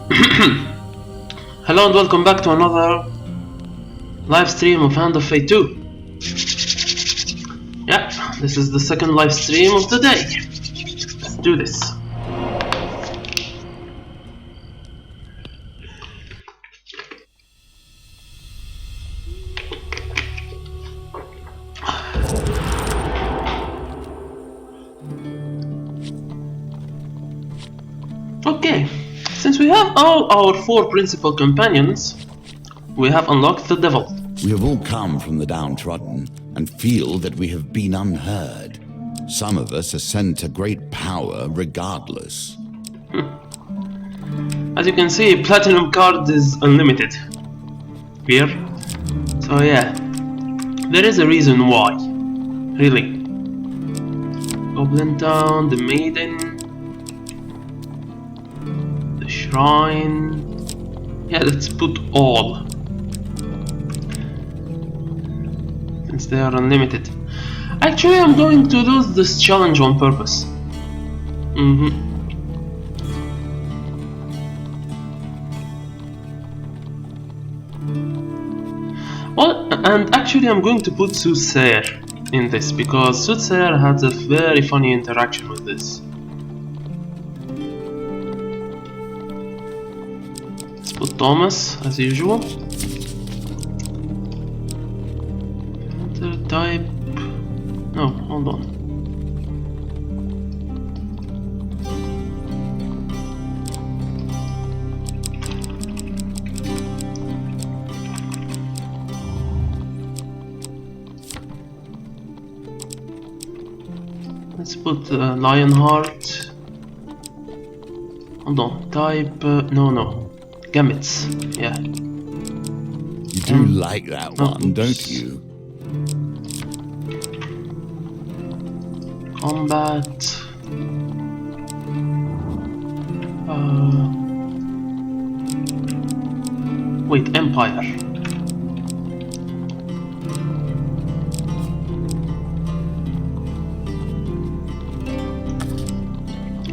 Hello and welcome back to another live stream of Hand of Fate 2. Yeah, this is the second live stream of the day. Let's do this. Okay, since we have all our 4 principal companions, we have unlocked the devil. We have all come from the downtrodden and feel that we have been unheard. Some of us ascend to great power regardless. As you can see, platinum card is unlimited here. So yeah, there is a reason why. Really. Goblin Town, the Maiden, the Shrine. Yeah, let's put all, since they are unlimited. Actually, I'm going to lose this challenge on purpose. Well, and actually I'm going to put Soothsayer in this, because Soothsayer had a very funny interaction with this. Let's put Thomas, as usual. Third type... No, hold on. Let's put Lionheart. Hold on, type... no. Gambits, yeah. You do like that one, don't you? Combat. Wait, Empire.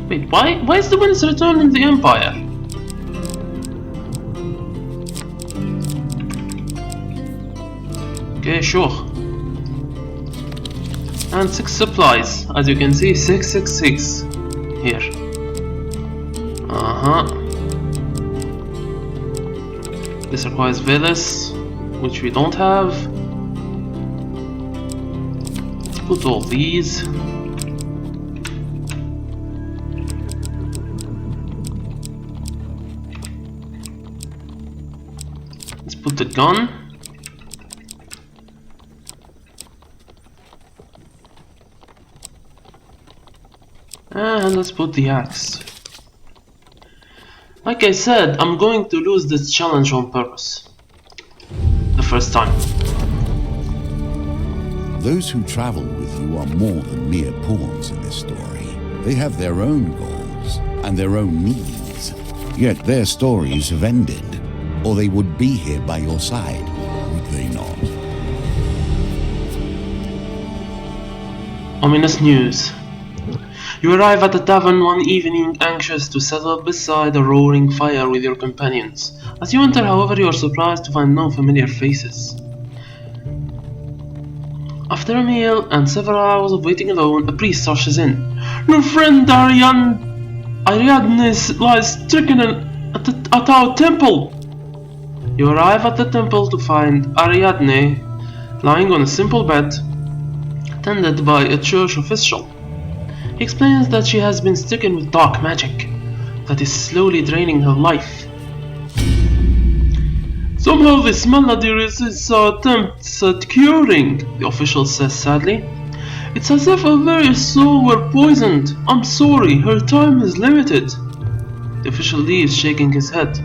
Wait, why is the Winds Return in the Empire? Okay, sure. And 6 supplies, as you can see, 666 here. This requires Velas, which we don't have. Let's put all these. Let's put the gun. And let's put the axe. Like I said, I'm going to lose this challenge on purpose. The first time. Those who travel with you are more than mere pawns in this story. They have their own goals and their own needs. Yet their stories have ended, or they would be here by your side, would they not? Ominous news. You arrive at the tavern one evening, anxious to settle beside a roaring fire with your companions. As you enter, however, you are surprised to find no familiar faces. After a meal and several hours of waiting alone, a priest rushes in. Your friend Ariadne lies stricken at our temple. You arrive at the temple to find Ariadne lying on a simple bed, tended by a church official. He explains that she has been stricken with dark magic that is slowly draining her life. Somehow this malady resists our attempts at curing, the official says sadly. It's as if her very soul were poisoned. I'm sorry, her time is limited. The official leaves, shaking his head.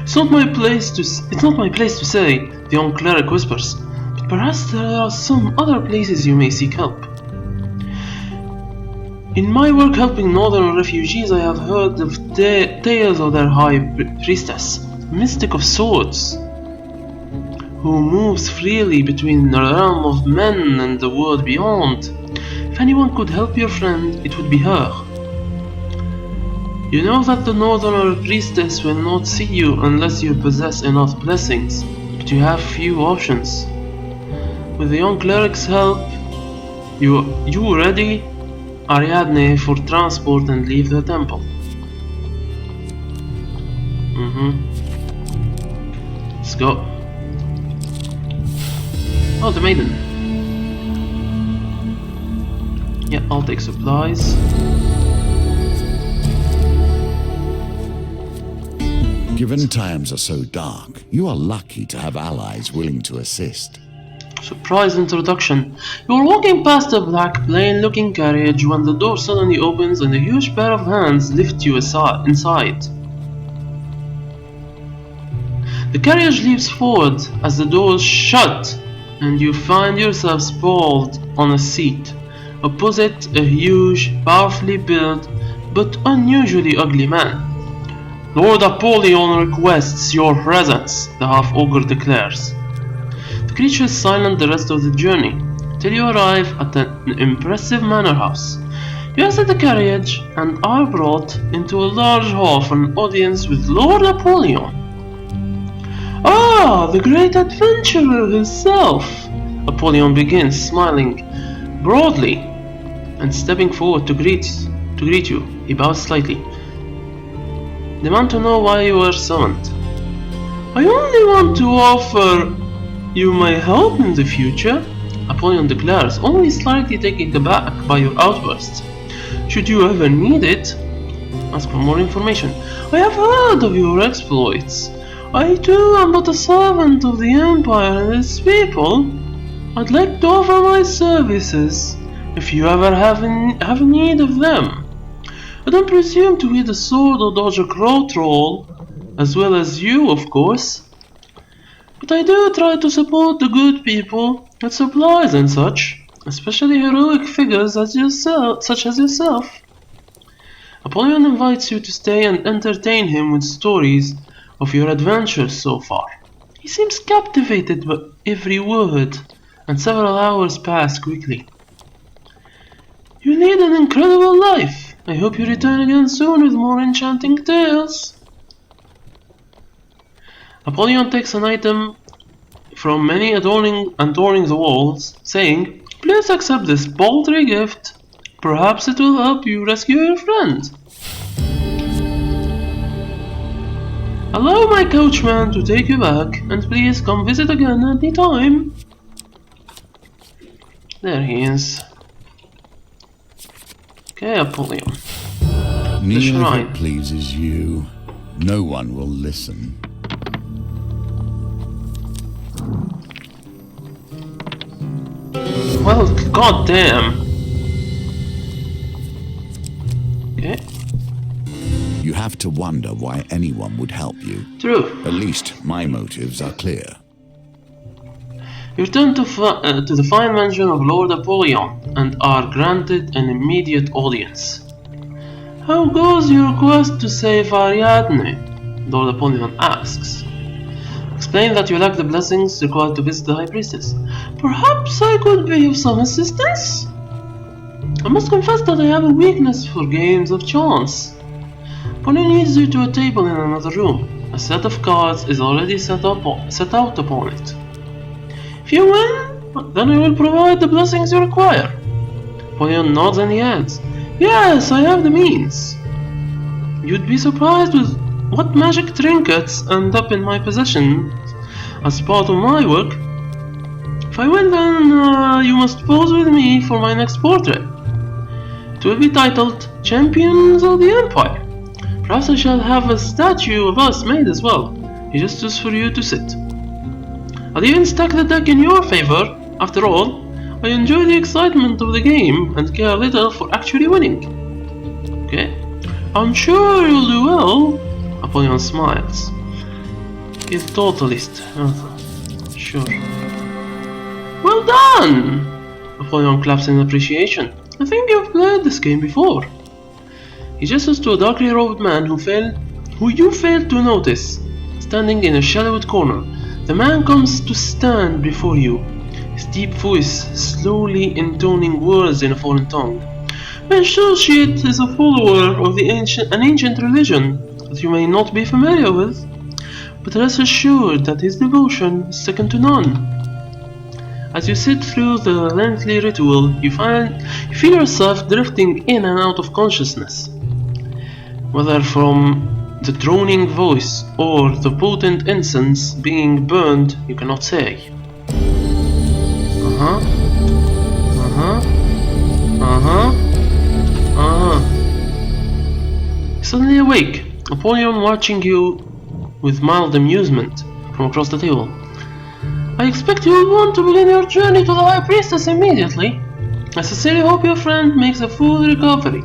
It's not my place to say, the young cleric whispers, but perhaps there are some other places you may seek help. In my work helping northern refugees, I have heard of tales of their high priestess, mystic of sorts, who moves freely between the realm of men and the world beyond. If anyone could help your friend, it would be her. You know that the Northerner priestess will not see you unless you possess enough blessings, but you have few options. With the young cleric's help, you ready Ariadne for transport and leave the temple. Let's go. Oh, the maiden. Yeah, I'll take supplies. Given times are so dark, you are lucky to have allies willing to assist. Surprise introduction. You are walking past a black, plain-looking carriage when the door suddenly opens and a huge pair of hands lift you inside. The carriage leaps forward as the doors shut, and you find yourself sprawled on a seat. Opposite a huge, powerfully built, but unusually ugly man. Lord Apollyon requests your presence, the half-ogre declares. The creature is silent the rest of the journey, till you arrive at an impressive manor house. You exit the carriage and are brought into a large hall for an audience with Lord Apollyon. Ah, the great adventurer himself! Apollyon begins, smiling broadly and stepping forward to greet you. He bows slightly. Demand to know why you were summoned. I only want to offer you my help in the future, Apollyon declares, only slightly taken aback by your outburst. Should you ever need it, ask for more information. I have heard of your exploits. I too am but a servant of the Empire and its people. I'd like to offer my services if you ever have need of them. I don't presume to wield a sword or dodge a crow troll, as well as you, of course. But I do try to support the good people with supplies and such, especially heroic figures such as yourself. Apollyon invites you to stay and entertain him with stories of your adventures so far. He seems captivated by every word, and several hours pass quickly. You lead an incredible life. I hope you return again soon with more enchanting tales. Apollyon takes an item from many adorning the walls, saying, "Please accept this paltry gift. Perhaps it will help you rescue your friend." Allow my coachman to take you back, and please come visit again any time. There he is. Okay, Apollyon. Kneel if it pleases you. No one will listen. Well, goddamn. Okay. You have to wonder why anyone would help you. True. At least my motives are clear. You return to the fine mansion of Lord Apollyon and are granted an immediate audience. How goes your quest to save Ariadne? Lord Apollyon asks. Explain that you lack the blessings required to visit the High Priestess. Perhaps I could be of some assistance? I must confess that I have a weakness for games of chance. Apollyon leads you to a table in another room. A set of cards is already set out upon it. If you win, then I will provide the blessings you require. Apollyon nods and he adds, yes, I have the means. You'd be surprised with what magic trinkets end up in my possession as part of my work. If I win, then you must pose with me for my next portrait. It will be titled Champions of the Empire. Perhaps I shall have a statue of us made as well, just for you to sit. I'll even stack the deck in your favor. After all, I enjoy the excitement of the game and care little for actually winning. Okay, I'm sure you'll do well. Apollyon smiles. He's a totalist. Sure. Well done! Apollyon claps in appreciation. I think you've played this game before. He gestures to a darkly robed man who you failed to notice, standing in a shadowed corner. The man comes to stand before you, his deep voice slowly intoning words in a foreign tongue. I associate is a follower of an ancient religion that you may not be familiar with, but rest assured that his devotion is second to none. As you sit through the lengthy ritual, you feel yourself drifting in and out of consciousness. Whether from the droning voice or the potent incense being burned, you cannot say. Suddenly awake, Apollyon watching you with mild amusement from across the table. I expect you will want to begin your journey to the High Priestess immediately. I sincerely hope your friend makes a full recovery.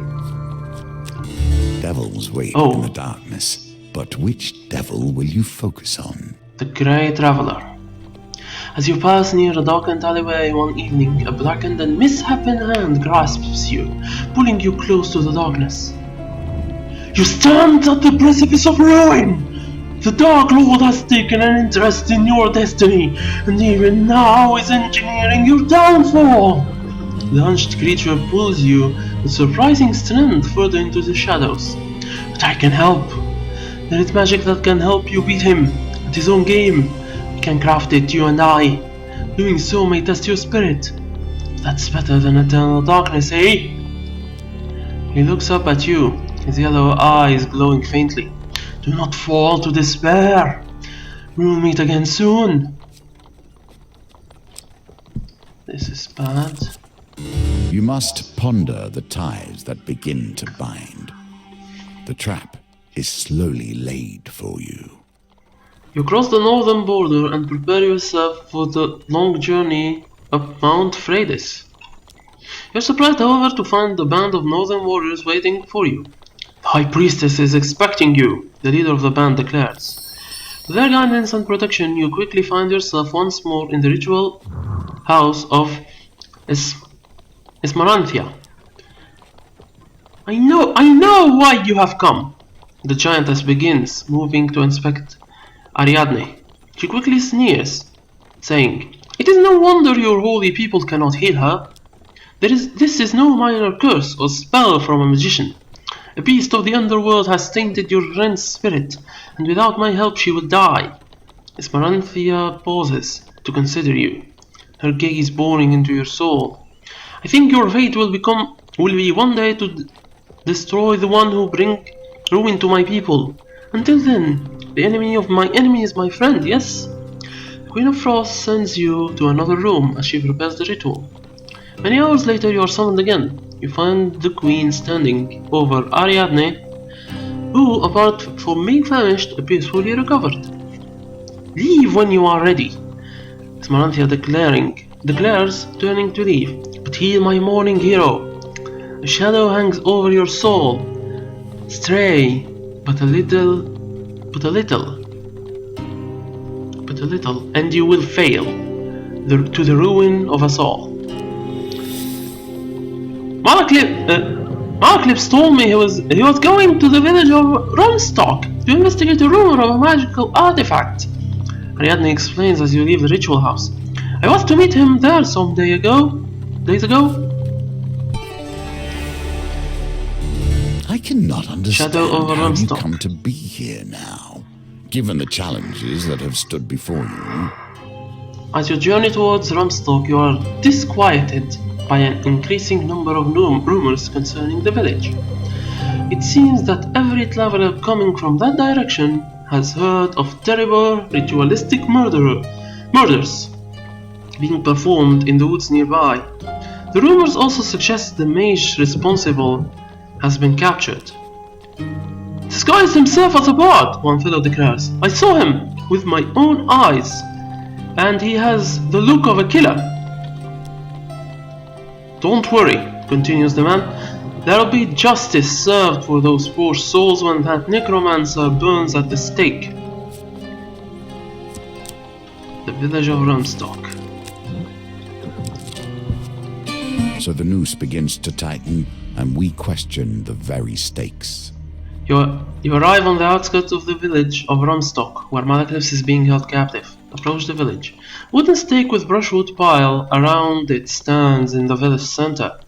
Devils wait in the darkness, but which devil will you focus on? The Grey Traveler. As you pass near a darkened alleyway one evening, a blackened and misshapen hand grasps you, pulling you close to the darkness. You stand at the precipice of ruin! The Dark Lord has taken an interest in your destiny, and even now is engineering your downfall! The hunched creature pulls you with surprising strength further into the shadows. But I can help. There is magic that can help you beat him at his own game. We can craft it, you and I. Doing so may test your spirit. That's better than eternal darkness, eh? He looks up at you, his yellow eyes glowing faintly. Do not fall to despair. We will meet again soon. This is bad. You must ponder the ties that begin to bind. The trap is slowly laid for you. You cross the northern border and prepare yourself for the long journey up Mount Freydis. You're surprised, however, to find a band of northern warriors waiting for you. The High Priestess is expecting you, the leader of the band declares. With their guidance and protection, you quickly find yourself once more in the ritual house of Ismaranthia. I know why you have come. The giantess begins, moving to inspect Ariadne. She quickly sneers, saying, It is no wonder your holy people cannot heal her. This is no minor curse or spell from a magician. A beast of the underworld has tainted your friend's spirit, and without my help she will die. Ismaranthia pauses to consider you, her gaze boring into your soul. I think your fate will be one day to destroy the one who bring ruin to my people. Until then, the enemy of my enemy is my friend, yes? The Queen of Frost sends you to another room as she prepares the ritual. Many hours later you are summoned again. You find the Queen standing over Ariadne, who, apart from being famished, appears fully recovered. Leave when you are ready, Ismaranthia declares, turning to leave. But heal my mourning hero. A shadow hangs over your soul. Stray, but a little, and you will fail, to the ruin of us all. Malaclips told me he was going to the village of Rumstock to investigate a rumor of a magical artifact. Ariadne explains as you leave the ritual house. I was to meet him there some days ago. I cannot understand over how you Rumstock. come to be here now, given the challenges that have stood before you. As you journey towards Rumstock, you are disquieted by an increasing number of rumors concerning the village. It seems that every traveler coming from that direction has heard of terrible ritualistic murders being performed in the woods nearby. The rumors also suggest the mage responsible has been captured. Disguised himself as a bard, one fellow declares. I saw him with my own eyes, and he has the look of a killer. Don't worry, continues the man. There'll be justice served for those poor souls when that necromancer burns at the stake. The village of Rumstock. So the noose begins to tighten, and we question the very stakes. You arrive on the outskirts of the village of Rumstock, where Malaclips is being held captive. Approach the village. Wooden stake with brushwood pile around it stands in the village center.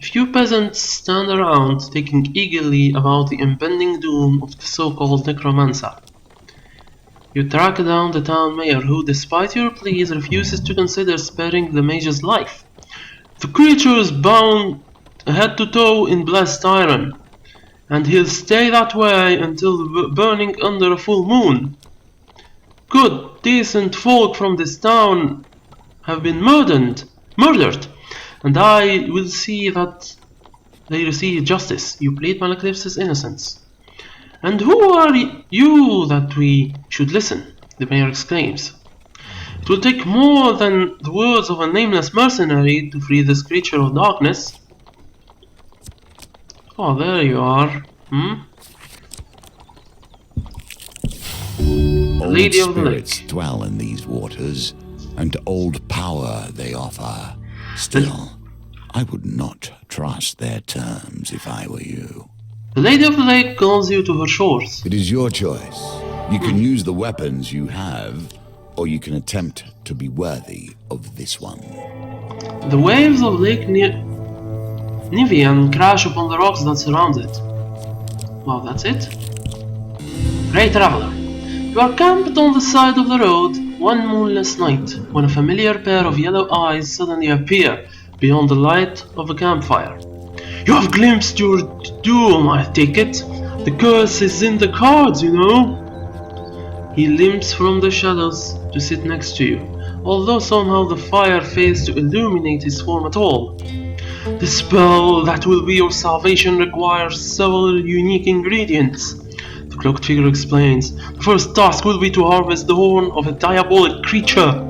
A few peasants stand around, thinking eagerly about the impending doom of the so-called necromancer. You track down the town mayor who, despite your pleas, refuses to consider sparing the mage's life. The creature is bound head to toe in blessed iron, and he'll stay that way until burning under a full moon. Good, decent folk from this town have been murdered, and I will see that they receive justice. You plead Malekith's innocence. And who are you that we should listen? The mayor exclaims. It will take more than the words of a nameless mercenary to free this creature of darkness. Oh, there you are. Old Lady of the spirits Lake. dwell in these waters, and old power they offer. Still, I would not trust their terms if I were you. The Lady of the Lake calls you to her shores. It is your choice. You can use the weapons you have, or you can attempt to be worthy of this one. The waves of Lake Nivian crash upon the rocks that surround it. Wow, that's it? Great traveler. You are camped on the side of the road one moonless night when a familiar pair of yellow eyes suddenly appear beyond the light of a campfire. You have glimpsed your doom, I take it. The curse is in the cards, you know. He limps from the shadows to sit next to you, although somehow the fire fails to illuminate his form at all. The spell that will be your salvation requires several unique ingredients. The cloaked figure explains. The first task will be to harvest the horn of a diabolic creature.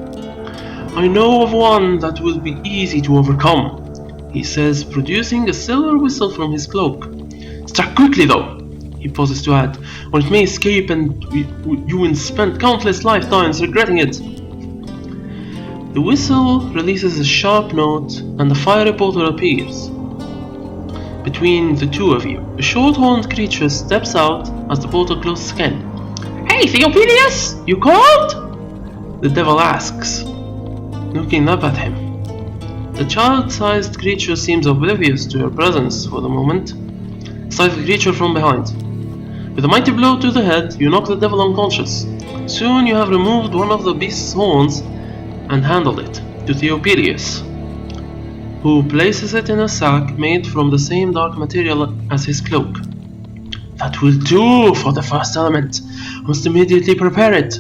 I know of one that will be easy to overcome, he says, producing a silver whistle from his cloak. Strike quickly though, he pauses to add, or it may escape and you will spend countless lifetimes regretting it. The whistle releases a sharp note and a fiery portal appears. Between the two of you, a short-horned creature steps out as the portal closes again. Hey Theophilus, you called? The devil asks, looking up at him. The child-sized creature seems oblivious to your presence for the moment. Strike the creature from behind. With a mighty blow to the head, you knock the devil unconscious. Soon you have removed one of the beast's horns and handed it to Theophilus, who places it in a sack made from the same dark material as his cloak. That will do for the first element. I must immediately prepare it,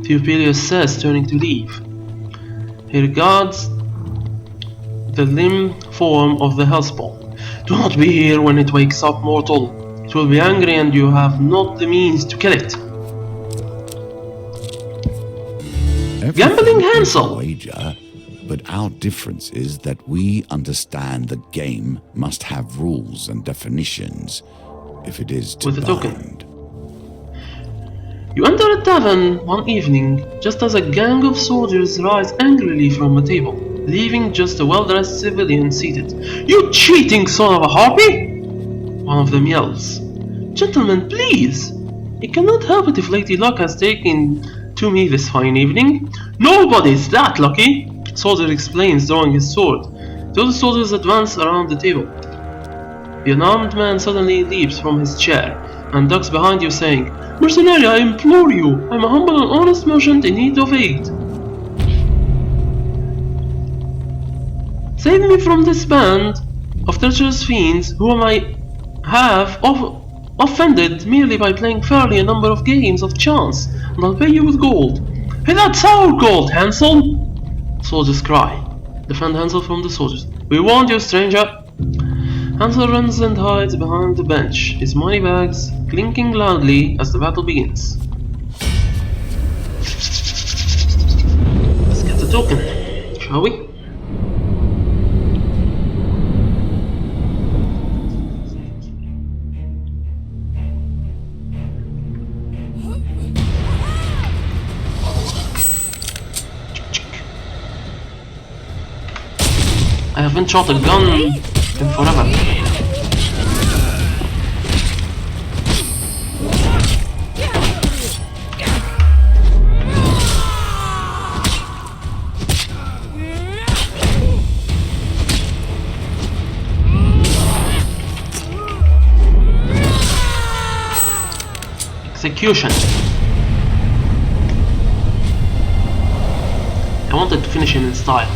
Theophilus says, turning to leave. He regards the limb form of the hellspawn. Do not be here when it wakes up, mortal. It will be angry and you have not the means to kill it. Gambling Hansel! Wager, but our difference is that we understand the game must have rules and definitions if it is to With a token. bind. You enter a tavern one evening just as a gang of soldiers rise angrily from a table, leaving just a well-dressed civilian seated. You cheating son of a harpy! One of them yells. Gentlemen, please! I cannot help it if Lady Luck has taken to me this fine evening. Nobody's that lucky, soldier explains, drawing his sword. The other soldiers advance around the table. The unarmed man suddenly leaps from his chair and ducks behind you, saying, Mercenary, I implore you, I'm a humble and honest merchant in need of aid. Save me from this band of treacherous fiends whom I have offended merely by playing fairly a number of games of chance, and I'll pay you with gold. Hey, that's our gold, Hansel! Soldiers cry. Defend Hansel from the soldiers. We warned you, stranger! Hansel runs and hides behind the bench, his money bags clinking loudly as the battle begins. Let's get the token, shall we? I haven't shot a gun in forever. execution. I wanted to finish him in style.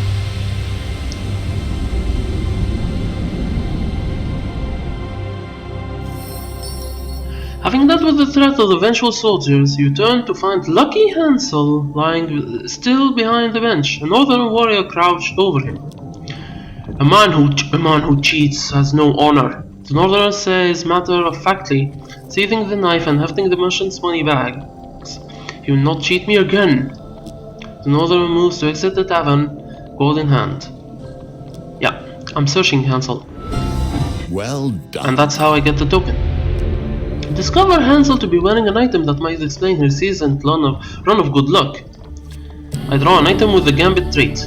Having dealt with the threat of the vengeful soldiers, you turn to find Lucky Hansel lying still behind the bench, a northern warrior crouched over him. A man who cheats has no honor, the northerner says matter-of-factly, seizing the knife and hefting the merchant's money bags. You will not cheat me again. The northerner moves to exit the tavern, gold in hand. Yeah, I'm searching Hansel. Well done. And that's how I get the token. Discover Hansel to be wearing an item that might explain his recent run of good luck. I draw an item with the gambit trait.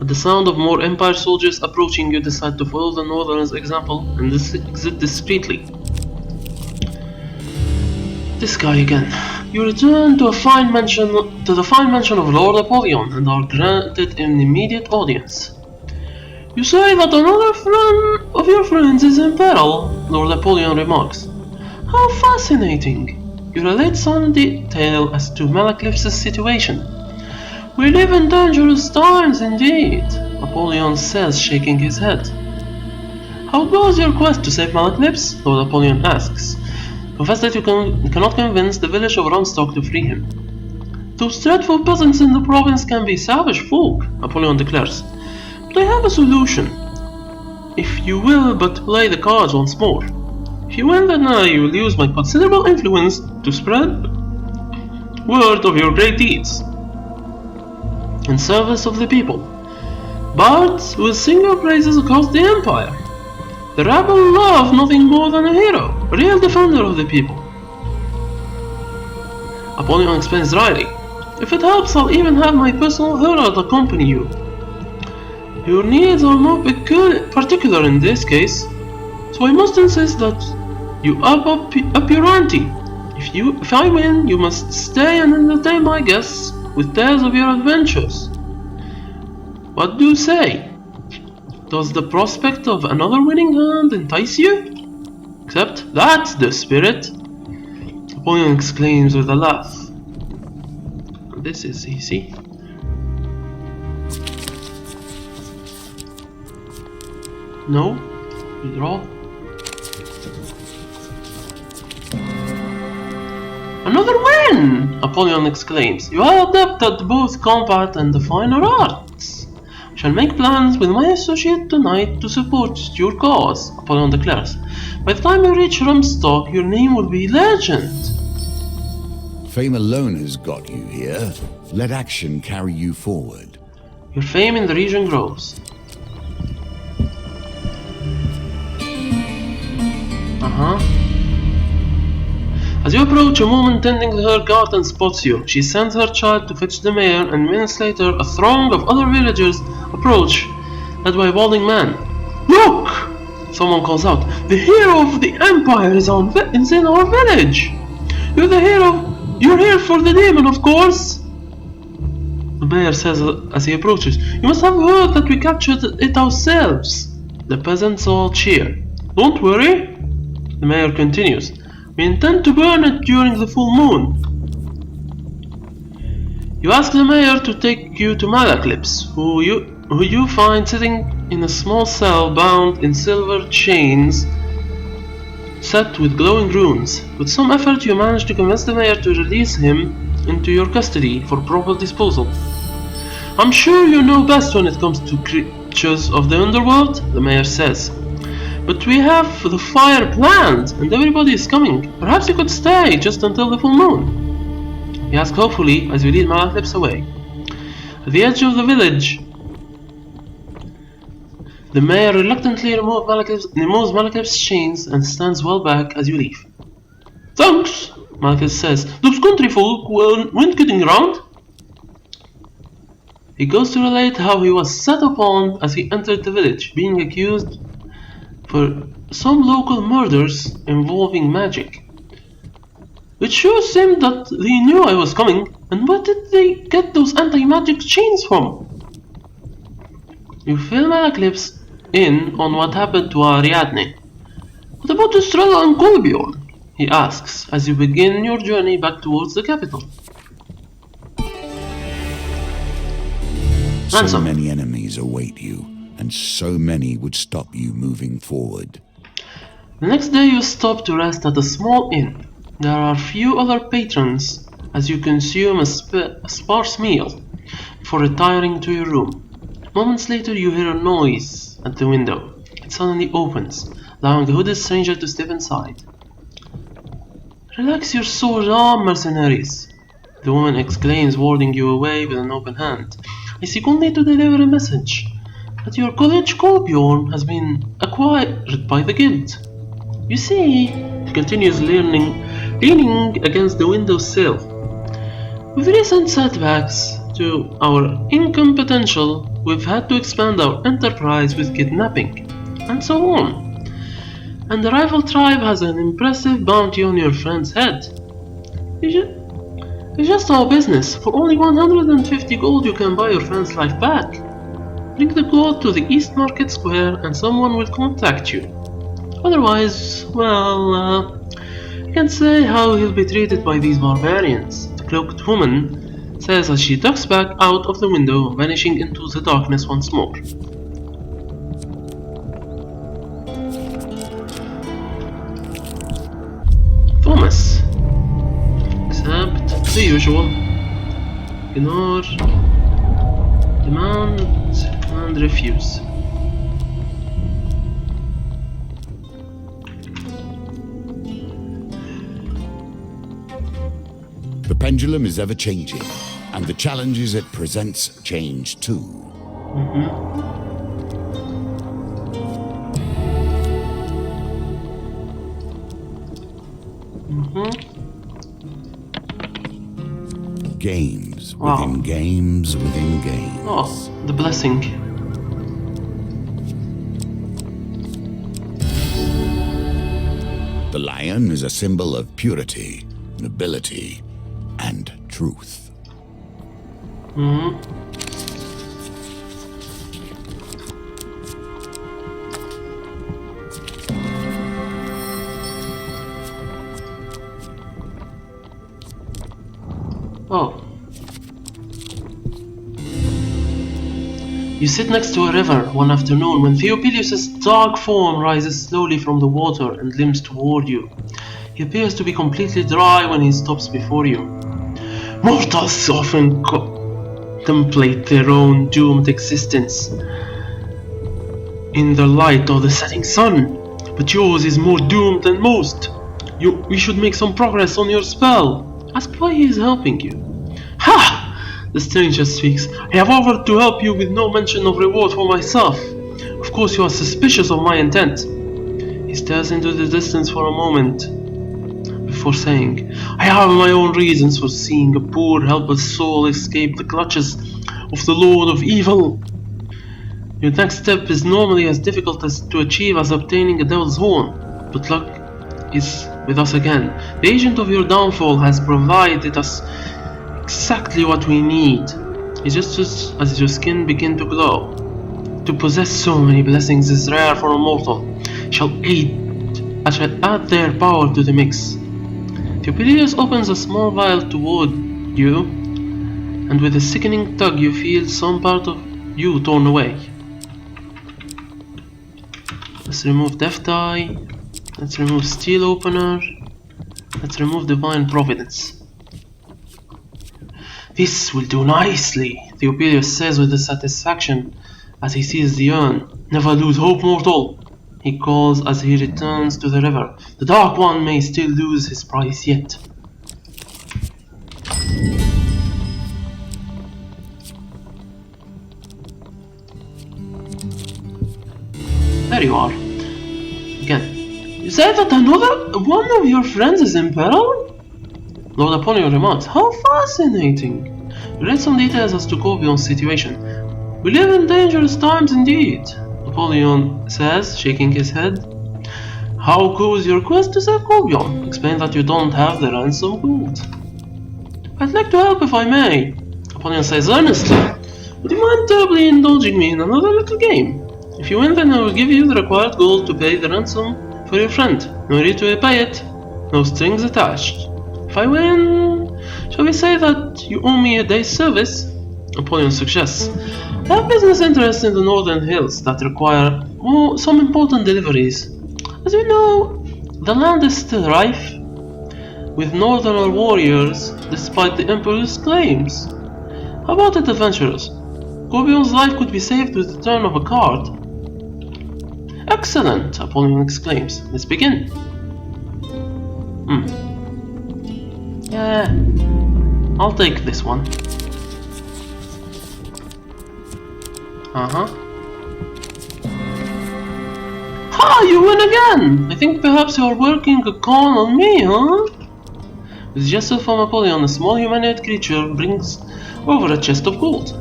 At the sound of more Empire soldiers approaching, you decide to follow the Northerner's example and exit discreetly. This guy again. You return to the fine mansion of Lord Apollyon and are granted an immediate audience. You say that another friend of your friends is in peril, Lord Apollyon remarks. How fascinating! You relate some detail as to Malacliff's situation. We live in dangerous times indeed, Apollyon says, shaking his head. How goes your quest to save Malacliff? Lord Apollyon asks. Confess that you cannot convince the village of Runstock to free him. Those dreadful peasants in the province can be savage folk, Apollyon declares. But I have a solution. If you will but play the cards once more. If you win, then I will use my considerable influence to spread word of your great deeds in service of the people. Bards will sing your praises across the empire. The rabble love nothing more than a hero, a real defender of the people. Apollyon explains dryly. If it helps, I'll even have my personal herald accompany you. Your needs are not particular in this case, so I must insist that you up your ante. If I win, you must stay and entertain my guests with tales of your adventures. What do you say? Does the prospect of another winning hand entice you? Except that's the spirit, Apollyon exclaims with a laugh. This is easy. No? Redraw? Another win! Apollyon exclaims. You are adept at both combat and the finer arts. I shall make plans with my associate tonight to support your cause, Apollyon declares. By the time you reach Runstock, your name will be legend. Fame alone has got you here. Let action carry you forward. Your fame in the region grows. As you approach, a woman tending to her garden spots you. She sends her child to fetch the mayor, and minutes later, a throng of other villagers approach, led by a balding man. Look! Someone calls out. The hero of the empire is in our village! You're the hero. You're here for the demon, of course! The mayor says as he approaches. You must have heard that we captured it ourselves. The peasants all cheer. Don't worry, the mayor continues. We intend to burn it during the full moon. You ask the mayor to take you to Malacliff, who you find sitting in a small cell bound in silver chains set with glowing runes. With some effort you manage to convince the mayor to release him into your custody for proper disposal. I'm sure you know best when it comes to creatures of the underworld, the mayor says. But we have the fire planned, and everybody is coming. Perhaps you could stay just until the full moon. He asks hopefully as we lead Malacliff away. At the edge of the village, the mayor reluctantly removes Malacliff's chains and stands well back as you leave. Thanks, Malacliff says. Those country folk weren't kidding around. He goes to relate how he was set upon as he entered the village, being accused for some local murders involving magic. It sure seemed that they knew I was coming, and where did they get those anti-magic chains from? You fill Malacliff in on what happened to Ariadne. What about Estrella and Colbjorn? he asks as you begin your journey back towards the capital. So Ransom. many enemies await you, and so many would stop you moving forward. The next day you stop to rest at a small inn. There are few other patrons as you consume a sparse meal before retiring to your room. Moments later you hear a noise at the window. It suddenly opens, allowing the hooded stranger to step inside. "Relax your sore arm, mercenaries," the woman exclaims, warding you away with an open hand. "I seek only to deliver a message that your college Kolbjorn has been acquired by the guild. You see," she continues, leaning against the windowsill, "with recent setbacks to our income potential, we've had to expand our enterprise with kidnapping, and so on. And the rival tribe has an impressive bounty on your friend's head. It's just our business. For only 150 gold you can buy your friend's life back. Bring the gold to the East Market Square and someone will contact you. Otherwise, well, I can't say how he'll be treated by these barbarians," the cloaked woman says as she ducks back out of the window, vanishing into the darkness once more. Thomas, accept the usual. Ignore, demand, and refuse. The pendulum is ever changing, and the challenges it presents change too. Games within games within games. Oh, the blessing. The lion is a symbol of purity, nobility, and truth. Oh. You sit next to a river one afternoon when Theopilius' dark form rises slowly from the water and limps toward you. He appears to be completely dry when he stops before you. Mortals often contemplate their own doomed existence in the light of the setting sun, but yours is more doomed than most. We should make some progress on your spell. Ask why he is helping you. Ha! The stranger speaks. I have offered to help you with no mention of reward for myself. Of course you are suspicious of my intent. He stares into the distance for a moment before saying, I have my own reasons for seeing a poor helpless soul escape the clutches of the Lord of Evil. Your next step is normally as difficult to achieve as obtaining a devil's horn, but luck is with us again. The agent of your downfall has provided us exactly what we need. It's just as your skin begins to glow. To possess so many blessings is rare for a mortal. Shall add their power to the mix. Theopilius opens a small vial toward you, and with a sickening tug you feel some part of you torn away. Let's remove Death Die. Let's remove Steel Opener. Let's remove Divine Providence. This will do nicely, Theopilius says with satisfaction as he sees the urn. Never lose hope, mortal, he calls as he returns to the river. The Dark One may still lose his prize yet. There you are. Again. You say that another one of your friends is in peril? Lord Apollyon remarks, how fascinating! You read some details as to Kolbjorn's situation. We live in dangerous times indeed, Apollyon says, shaking his head. How goes your quest to save Kolbjorn? Explain that you don't have the ransom gold. I'd like to help if I may, Apollyon says earnestly. Would you mind terribly indulging me in another little game? If you win, then I will give you the required gold to pay the ransom for your friend. No need to pay it. No strings attached. If I win, shall we say that you owe me a day's service? Napoleon suggests. I have business interests in the northern hills that require some important deliveries. As you know, the land is still rife with northerner warriors despite the Emperor's claims. How about it, adventurers? Corbion's life could be saved with the turn of a card. Excellent, Apollyon exclaims. Let's begin. Yeah, I'll take this one. Ha! You win again! I think perhaps you're working a con on me, huh? With a gesture from Apollyon, a small humanoid creature brings over a chest of gold.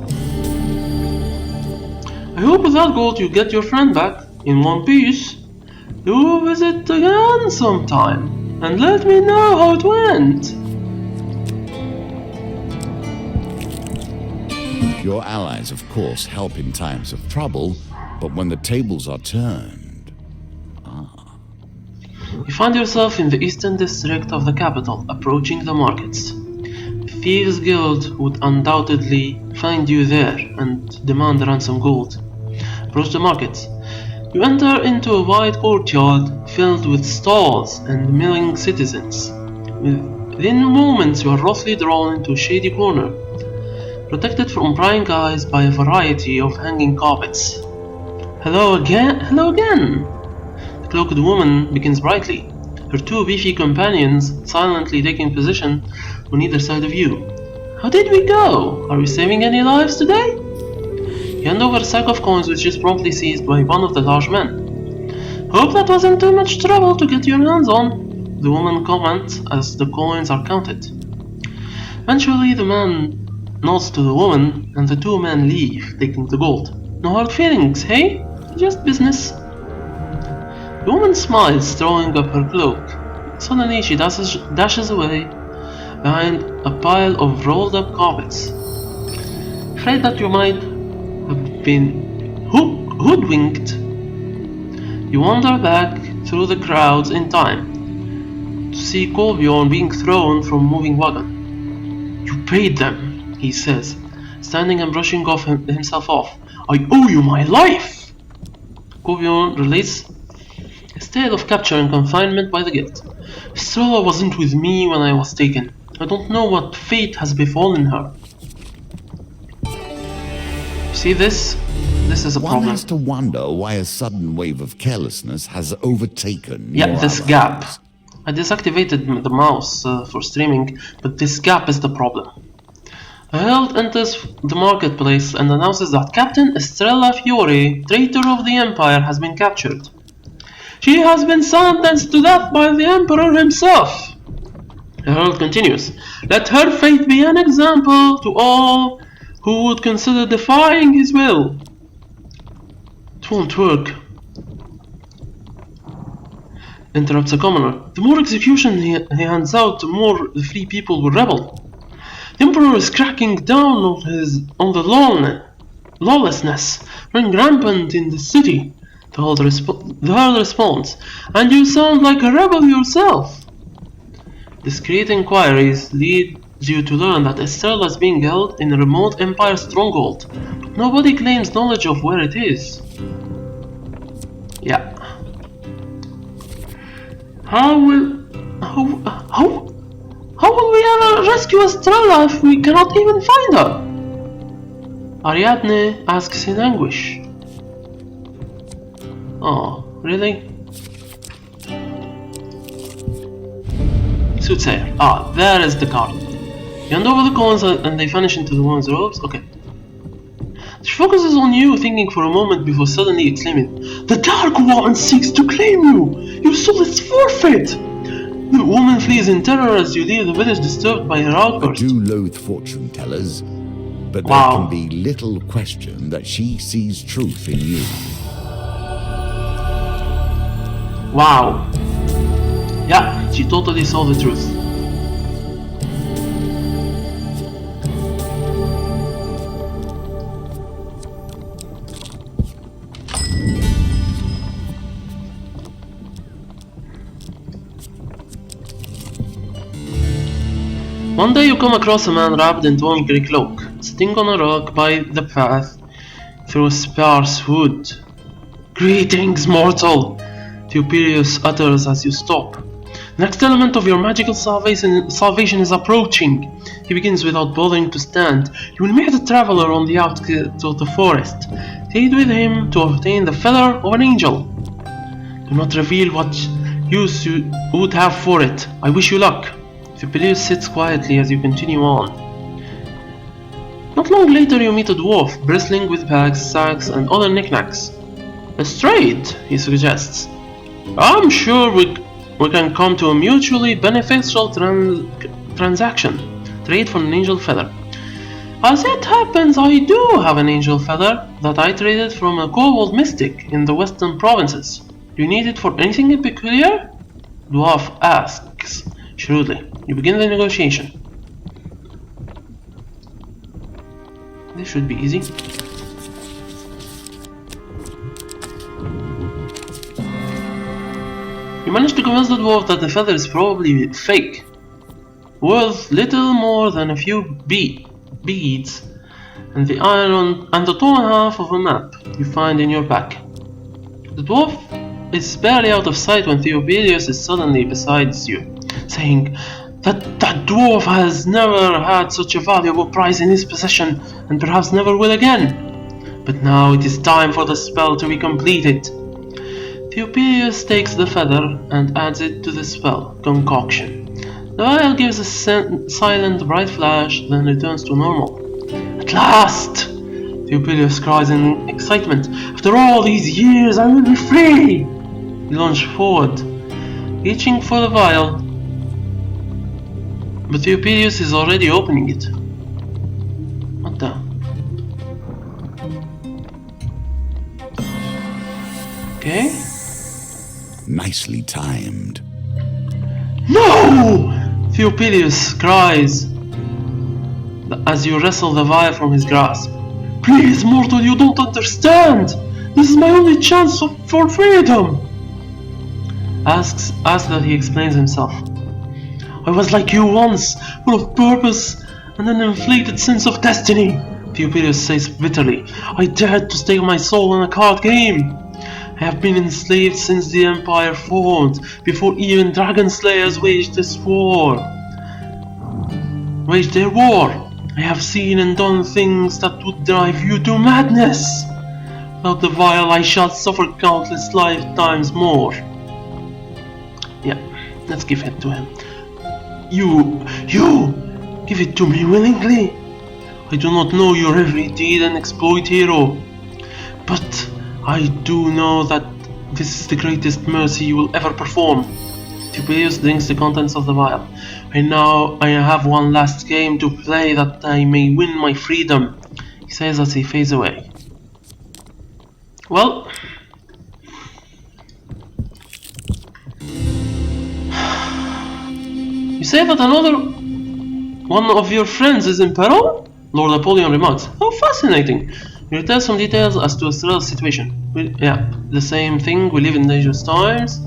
I hope with that gold you get your friend back in one piece. Do visit again sometime and let me know how it went. Your allies, of course, help in times of trouble, but when the tables are turned... You find yourself in the eastern district of the capital, approaching the markets. The Thieves' Guild would undoubtedly find you there and demand ransom gold. Approach the markets. You enter into a wide courtyard filled with stalls and milling citizens. Within moments you are roughly drawn into a shady corner, protected from prying eyes by a variety of hanging carpets. Hello again! Hello again! The cloaked woman begins brightly, her two beefy companions silently taking position on either side of you. How did we go? Are we saving any lives today? You hand over a sack of coins which is promptly seized by one of the large men. Hope that wasn't too much trouble to get your hands on, the woman comments as the coins are counted. Eventually the man nods to the woman and the two men leave, taking the gold. No hard feelings, hey? Just business. The woman smiles, throwing up her cloak. Suddenly she dashes away behind a pile of rolled up carpets. Afraid that you might have been hoodwinked, you wander back through the crowds in time to see Colbjorn being thrown from a moving wagon. You paid them, he says, standing and brushing himself off. I owe you my life! Colbjorn relates his tale of capture and confinement by the guild. Estrella wasn't with me when I was taken. I don't know what fate has befallen her. See this? This is a problem. One has to wonder why a sudden wave of carelessness has overtaken your this allies. gap. I deactivated the mouse for streaming, but this gap is the problem. A herald enters the marketplace and announces that Captain Estrella Fiore, traitor of the Empire, has been captured. She has been sentenced to death by the Emperor himself. The herald continues, let her fate be an example to all who would consider defying his will. It won't work. Interrupts a commoner. The more execution he hands out, the more the free people will rebel. The Emperor is cracking down on the lawlessness running rampant in the city. The herald responds, and you sound like a rebel yourself. Discreet inquiries lead you to learn that Estrella is being held in a remote Empire stronghold, but nobody claims knowledge of where it is. Yeah. How will we ever rescue Estrella if we cannot even find her? Ariadne asks in anguish. Oh, really? Soothsayer. Ah, there is the card. You hand over the coins and they vanish into the woman's robes. Okay. She focuses on you, thinking for a moment before suddenly exclaiming, the Dark One seeks to claim you! Your soul is forfeit! The woman flees in terror as you leave the village disturbed by her outburst. I do loathe fortune tellers, but there can be little question that she sees truth in you. Wow. Yeah, she totally saw the truth. One day you come across a man wrapped in torn grey cloak, sitting on a rock by the path through sparse wood. "Greetings, mortal," Theopilius utters as you stop. "The next element of your magical salvation is approaching." He begins without bothering to stand. "You will meet a traveler on the outskirts of the forest. Trade with him to obtain the feather of an angel. Do not reveal what use you would have for it. I wish you luck." Theopilius sits quietly as you continue on. Not long later you meet a dwarf, bristling with bags, sacks, and other knickknacks. "Let's trade," he suggests. "I'm sure we can come to a mutually beneficial transaction. Trade for an angel feather." "As it happens, I do have an angel feather that I traded from a kobold mystic in the western provinces. Do you need it for anything in peculiar?" Dwarf asks shrewdly. You begin the negotiation. This should be easy. You manage to convince the dwarf that the feather is probably fake, worth little more than a few beads and the iron and the torn half of a map you find in your pack. The dwarf is barely out of sight when Theopilius is suddenly beside you, saying that dwarf has never had such a valuable prize in his possession, and perhaps never will again. But now it is time for the spell to be completed. Theopilius takes the feather and adds it to the spell concoction. The vial gives a silent bright flash, then returns to normal. "At last!" Theopilius cries in excitement. "After all these years, I will be free!" He lunges forward, reaching for the vial, but Theopilius is already opening it. What the? Okay. Nicely timed. "No!" Theopilius cries as you wrestle the vial from his grasp. "Please, mortal, you don't understand! This is my only chance for freedom!" Asks that he explains himself. "I was like you once, full of purpose and an inflated sense of destiny," Theopilius says bitterly. "I dared to stake my soul in a card game. I have been enslaved since the Empire formed, before even dragon slayers waged their war. I have seen and done things that would drive you to madness. Without the vial I shall suffer countless lifetimes more." Yeah, let's give it to him. You give it to me willingly. I do not know your every deed and exploit, hero, but I do know that this is the greatest mercy you will ever perform. Theopilius drinks the contents of the vial. I have one last game to play that I may win my freedom," he says as he fades away. Well, you say that another one of your friends is in peril? Lord Apollyon remarks. "How fascinating." You tell some details as to Estrella's situation. The same thing, we live in dangerous times.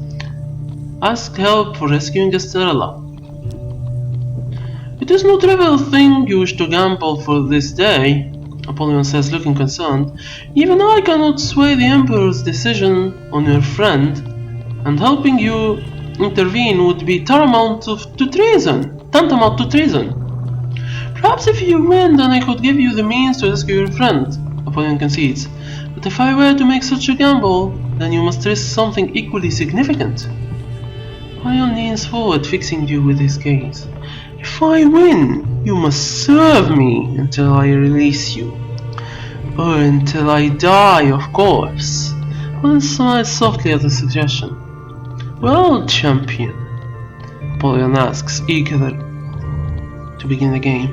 Ask help for rescuing Estrella. "It is no trivial thing you wish to gamble for this day," Apollyon says, looking concerned. "Even I cannot sway the Emperor's decision on your friend, and helping you intervene would be tantamount to treason. Perhaps if you win, then I could give you the means to rescue your friend," Apollyon concedes. "But if I were to make such a gamble, then you must risk something equally significant." Apollyon leans forward, fixing you with his gaze. "If I win, you must serve me until I release you. Or until I die, of course." Apollyon smiles softly at the suggestion. "Well, champion," Apollyon asks, eager to begin the game,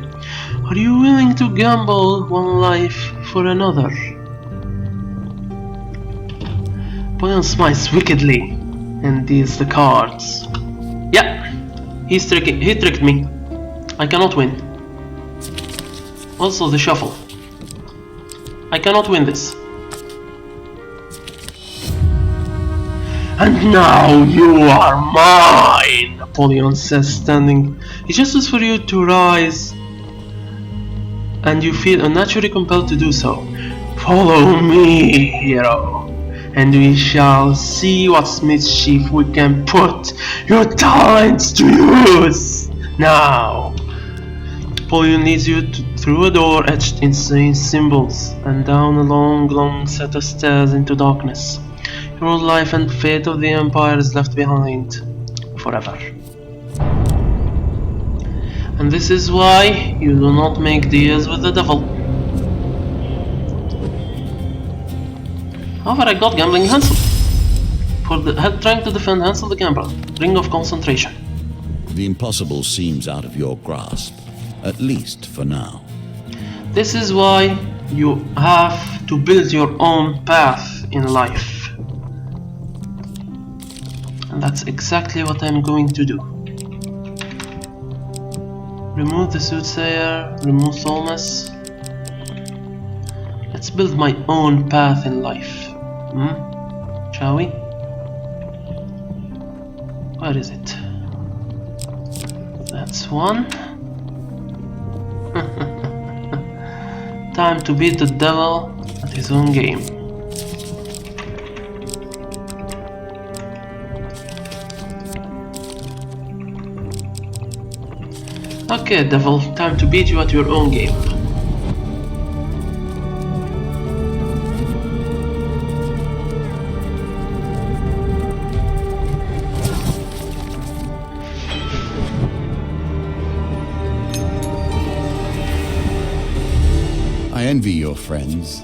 "are you willing to gamble one life for another?" Apollyon smiles wickedly and deals the cards. Yeah, he tricked me. I cannot win. Also the shuffle. I cannot win this. "And now you are mine!" Napoleon says, standing. He gestures for you to rise, and you feel unnaturally compelled to do so. Follow me, hero, and we shall see what mischief we can put your talents to use. Now, Napoleon leads you through a door etched in symbols and down a long set of stairs into darkness. Your old life and fate of the Empire is left behind forever. And this is why you do not make deals with the devil. However, I got gambling Hansel for trying to defend Hansel the Gambler. Ring of Concentration. The impossible seems out of your grasp, at least for now. This is why you have to build your own path in life. And that's exactly what I'm going to do. Remove the soothsayer, remove Thomas. Let's build my own path in life. Shall we? Where is it? That's one. Time to beat the devil at his own game. Okay, devil, time to beat you at your own game. I envy your friends.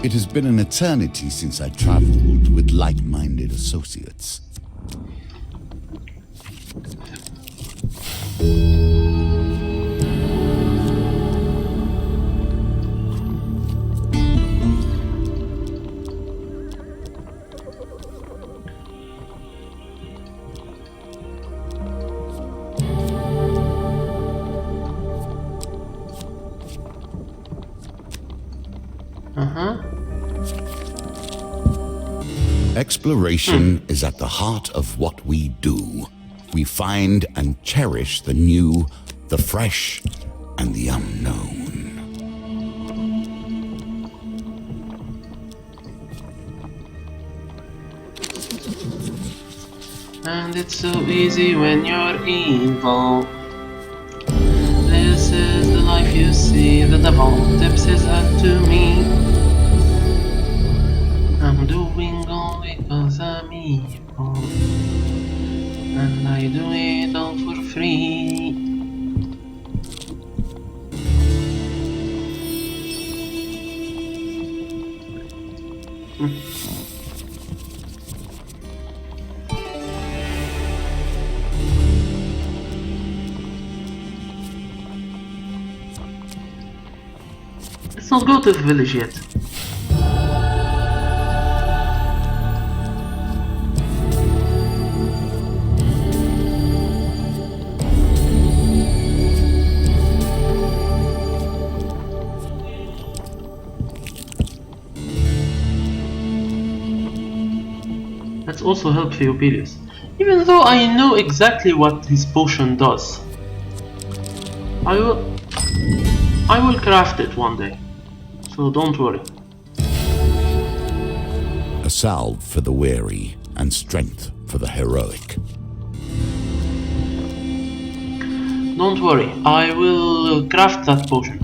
It has been an eternity since I traveled with like-minded associates. Exploration is at the heart of what we do. We find and cherish the new, the fresh, and the unknown. And it's so easy when you're evil. This is the life you see. The devil tips his hat to me. I'm doing all because I'm evil, and I do it all for free. Let's not go to the village yet. Let's also help Theophilus, even though I know exactly what his potion does. I will craft it one day, so don't worry. A salve for the weary and strength for the heroic. Don't worry, I will craft that potion.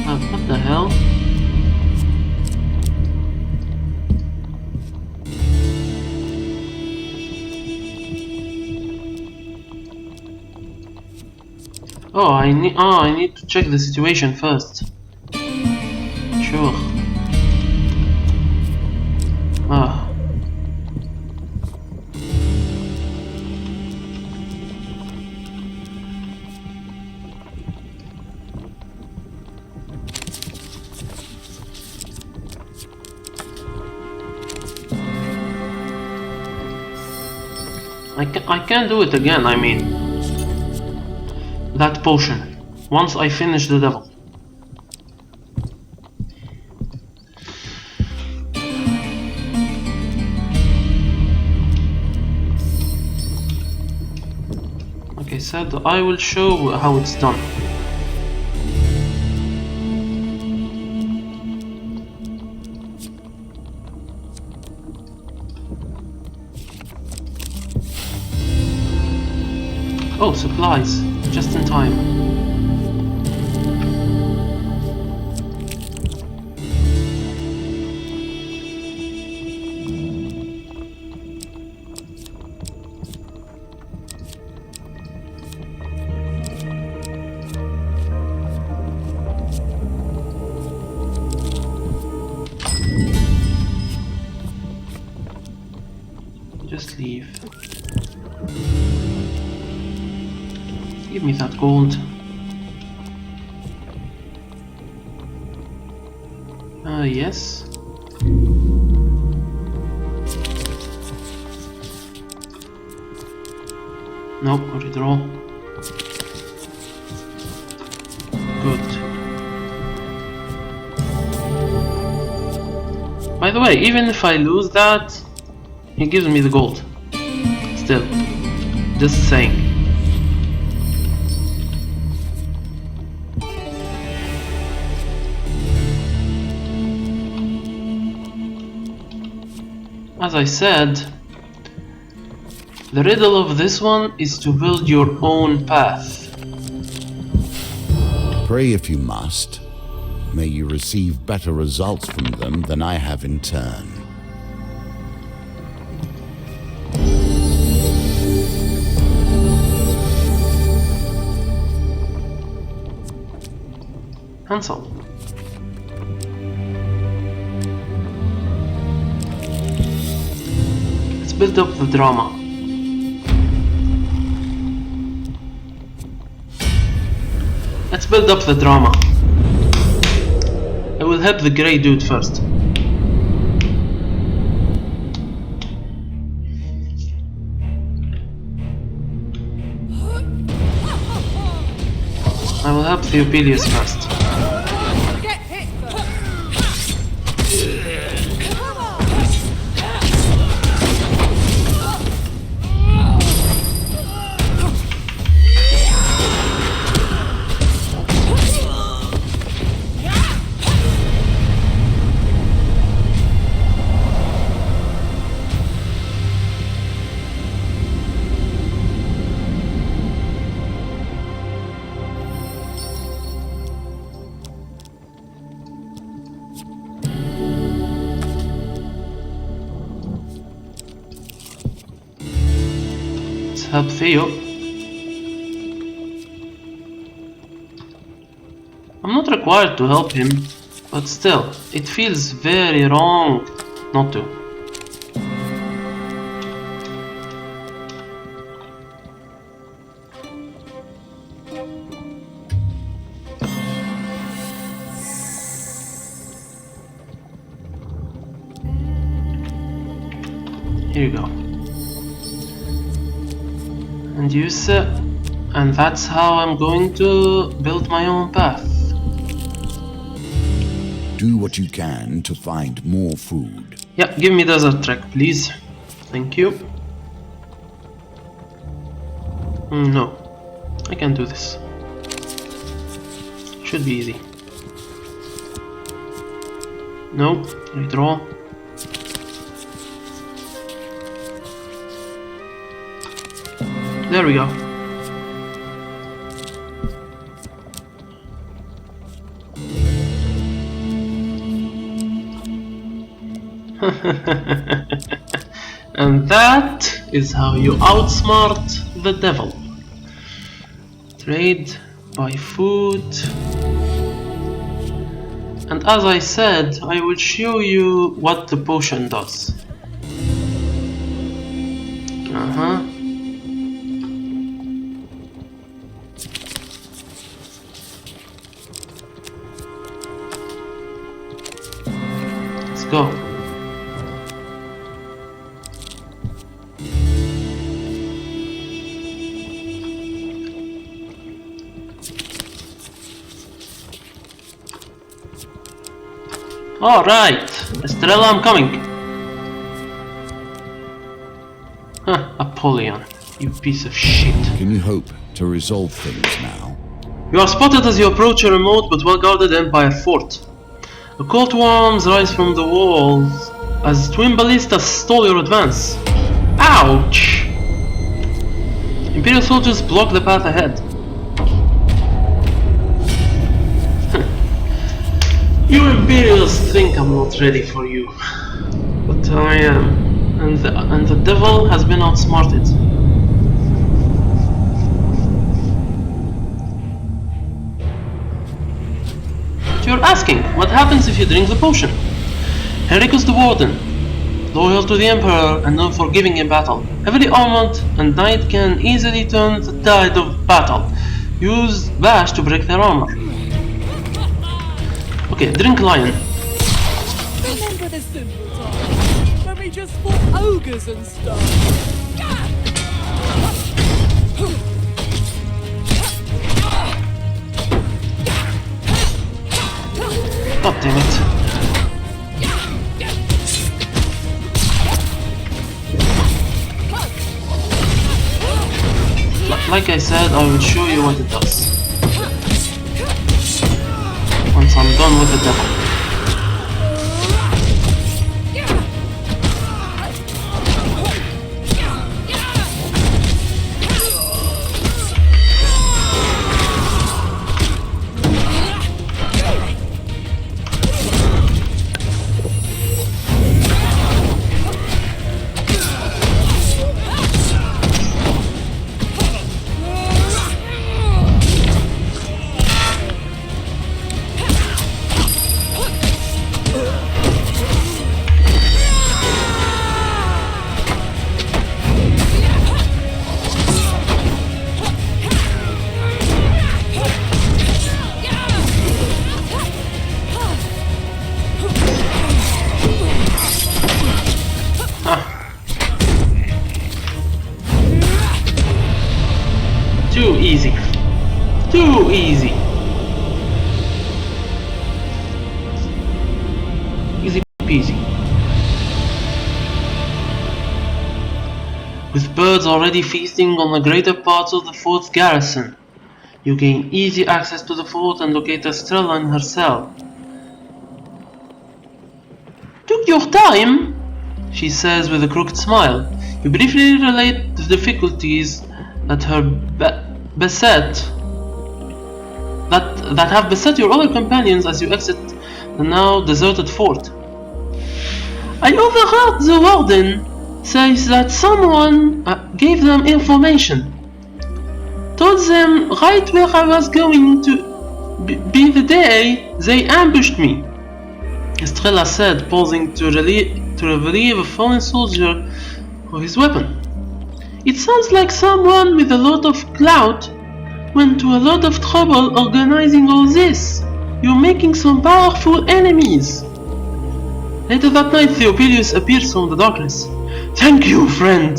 What the hell? Oh, I need to check the situation first. Sure. I can't do it again, I mean. That potion, once I finish the devil. said, I will show how it's done. Oh, supplies, just in time. Just leave. Give me that gold. Yes. Nope, redraw. Good. By the way, even if I lose that, he gives me the gold. Still, just saying. As I said, the riddle of this one is to build your own path. Pray if you must. May you receive better results from them than I have in turn. Hansel. Let's build up the drama. Let's build up the drama. I will help the grey dude first. I will help Theopilius first. Get hit first. Help Theo. I'm not required to help him, but still, it feels very wrong not to. Here you go. And use it, and that's how I'm going to build my own path. Do what you can to find more food. Yeah, give me desert trek, please. Thank you. No, I can do this. Should be easy. No, redraw. There we go. And that is how you outsmart the devil. Trade, buy food. And as I said, I will show you what the potion does. Let's go. Alright, Estrella, I'm coming. Apollyon. You piece of shit. Can you hope to resolve things now? You are spotted as you approach a remote but well-guarded Empire fort. The cold worms rise from the walls as twin ballistas stall your advance. Ouch! Imperial soldiers block the path ahead. You Imperials think I'm not ready for you, but I am, and the devil has been outsmarted. You're asking, what happens if you drink the potion? Henricus the Warden, loyal to the Emperor and unforgiving in battle, heavily armored and knight can easily turn the tide of battle. Use bash to break their armor. Okay, drink lion. Remember the simple times when we just fought ogres and stuff. God damn it. Like I said, I will show you what it does once I'm done with the devil. Too easy. Too easy. Easy peasy. With birds already feasting on the greater parts of the fort's garrison, you gain easy access to the fort and locate Estrella in her cell. Took your time, she says with a crooked smile. You briefly relate the difficulties that that have beset your other companions as you exit the now deserted fort. I overheard the warden says that someone gave them information. Told them right where I was going to be the day they ambushed me. Estrella said, pausing to relieve a fallen soldier of his weapon. It sounds like someone with a lot of clout went to a lot of trouble organizing all this. You're making some powerful enemies. Later that night, Theopilius appears from the darkness. Thank you, friend.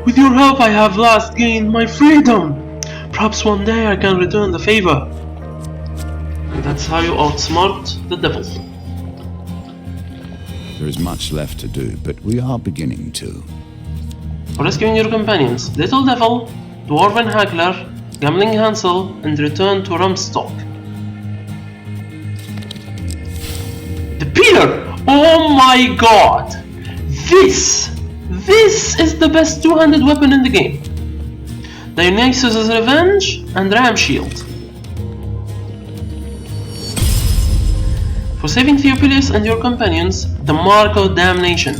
With your help I have last gained my freedom. Perhaps one day I can return the favor. And that's how you outsmart the devil. There is much left to do, but we are beginning to. For rescuing your companions, Little Devil, Dwarven Haggler, Gambling Hansel, and return to Rumstock. The Pillar! Oh my god! This is the best two-handed weapon in the game. Dionysus' Revenge and Ram Shield. For saving Theopilius and your companions, the Mark of Damnation.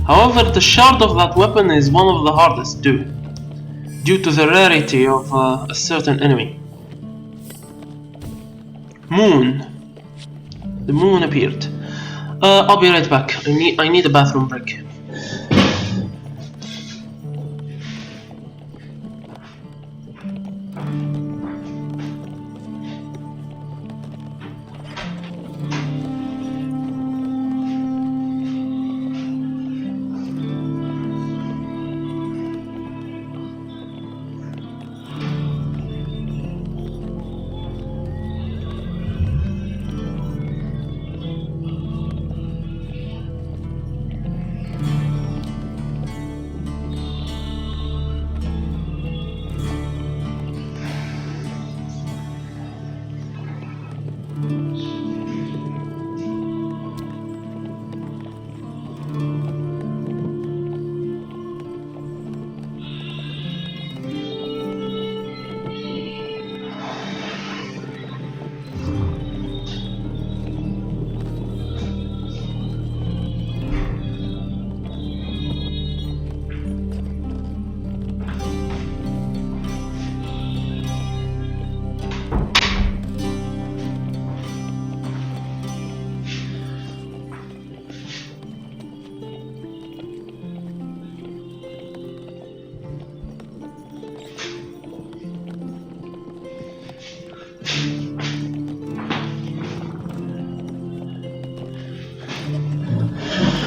However, the shard of that weapon is one of the hardest too, due to the rarity of a certain enemy. Moon. The moon appeared. I'll be right back. I need a bathroom break.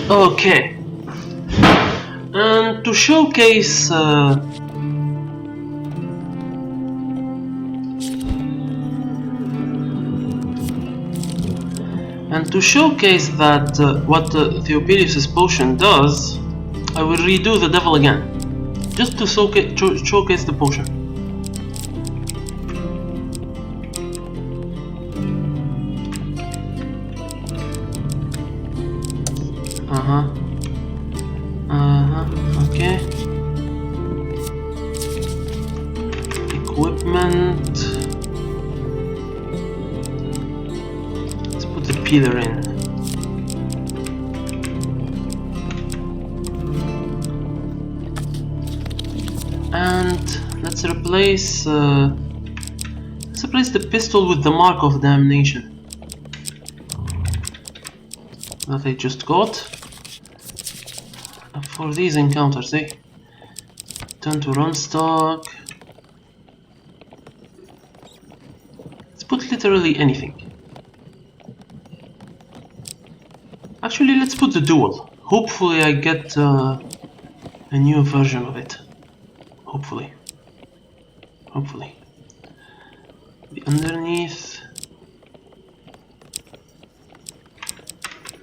Okay. And to showcase that what Theopilius' potion does, I will redo the devil again, just to showcase the potion. Okay. Equipment. Let's put the pillar in. And let's replace the pistol with the mark of damnation that I just got for these encounters, eh? Turn to run stock. Let's put literally anything. Actually, let's put the duel. Hopefully I get a new version of it. Hopefully. The underneath.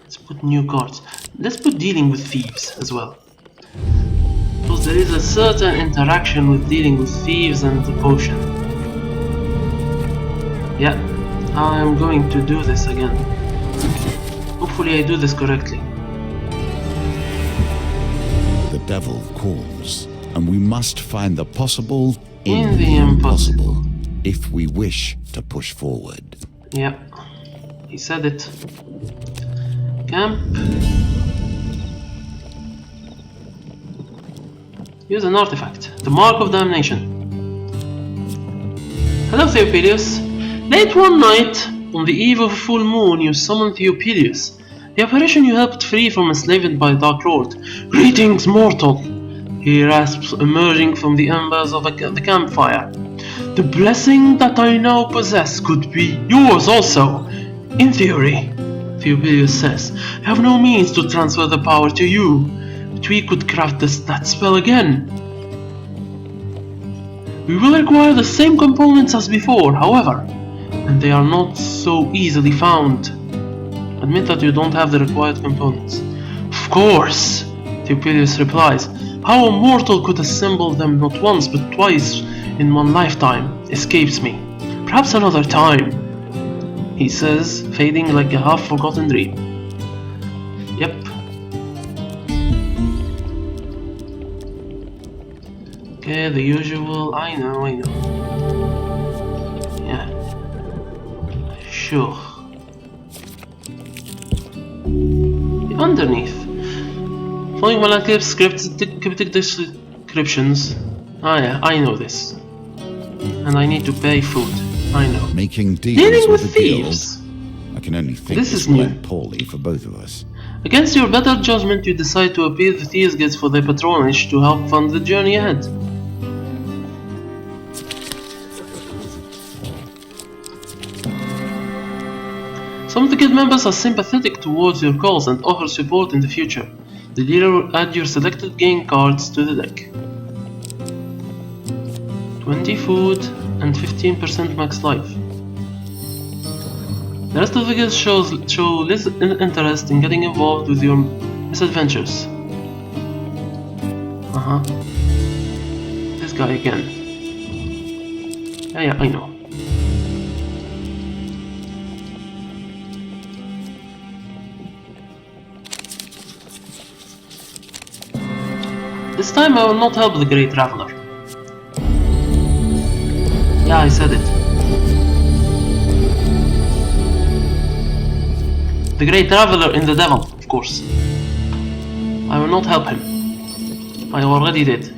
Let's put new cards. Let's put dealing with thieves as well. Because there is a certain interaction with dealing with thieves and the potion. Yeah, I am going to do this again. Hopefully I do this correctly. The devil calls, and we must find the possible in the impossible if we wish to push forward. Yeah, he said it. Camp. Use an artifact. The Mark of Damnation. Hello, Theopilius. Late one night, on the eve of a full moon, you summoned Theopilius, the apparition you helped free from enslavement by Dark Lord. Greetings, mortal, he rasps, emerging from the embers of the campfire. The blessing that I now possess could be yours also. In theory, Theopilius says, I have no means to transfer the power to you, but we could craft that spell again. We will require the same components as before, however, and they are not so easily found. Admit that you don't have the required components. Of course, Theopilius replies. How a mortal could assemble them not once but twice in one lifetime escapes me. Perhaps another time, he says, fading like a half-forgotten dream. Yep. Okay, the usual. I know. Yeah. Sure. Underneath. Following Malem scripts, cryptic descriptions. Ah yeah, I know this. And I need to pay food. I know. Making deals Dealing with the thieves. guild. I can only think This will is end new. poorly for both of us. Against your better judgment, you decide to appeal the Thieves' Guild for their patronage to help fund the journey ahead. Some of the guild members are sympathetic towards your cause and offer support in the future. The dealer will add your selected game cards to the deck. 20 food and 15% max life. The rest of the guild show less interest in getting involved with your misadventures. This guy again. Yeah, I know. This time I will not help the Great Traveler. Yeah, I said it. The Great Traveler in the Devil, of course. I will not help him. I already did.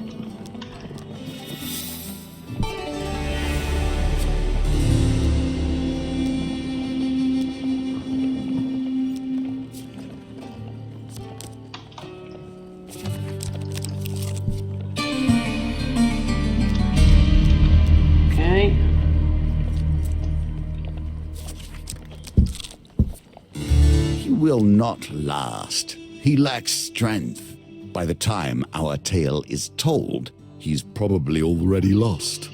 He will not last. He lacks strength. By the time our tale is told, he's probably already lost.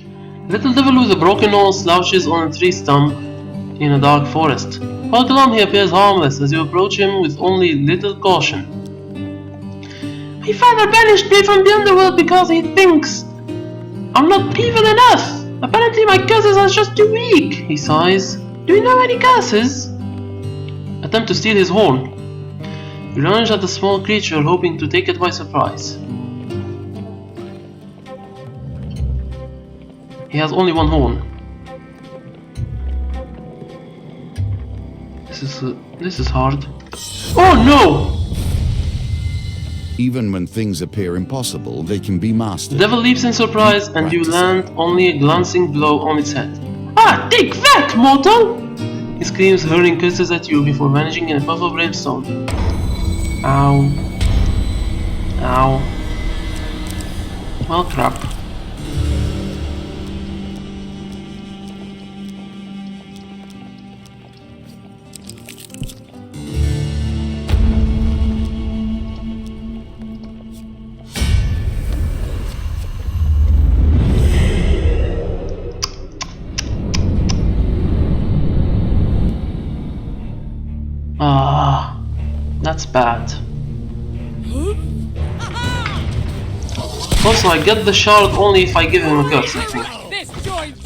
Little devil with a broken nose slouches on a tree stump in a dark forest. All along he appears harmless as you approach him with only little caution. My father banished me from the underworld because he thinks I'm not evil enough. Apparently my curses are just too weak, he sighs. Do you know any curses? Attempt to steal his horn. You lunge at the small creature, hoping to take it by surprise. He has only one horn. This is hard. Oh no! Even when things appear impossible, they can be mastered. The devil leaps in surprise, and you land only a glancing blow on its head. Ah, take that, mortal! He screams, hurling curses at you before vanishing in a puff of brimstone. Ow. Ow. Well, crap. Ah, that's bad. Also, I get the shard only if I give him a curse, I think. This joint.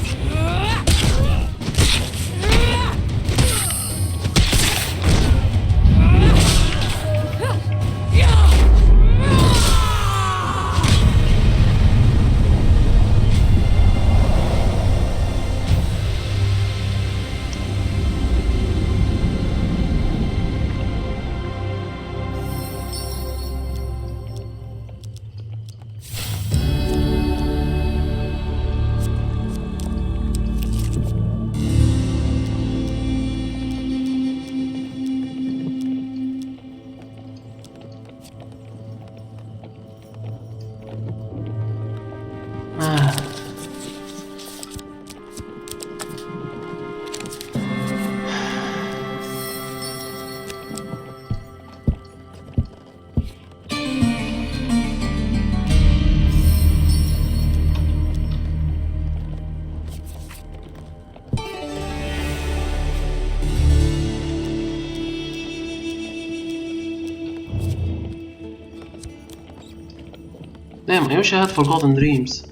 Damn, I wish I had forgotten dreams.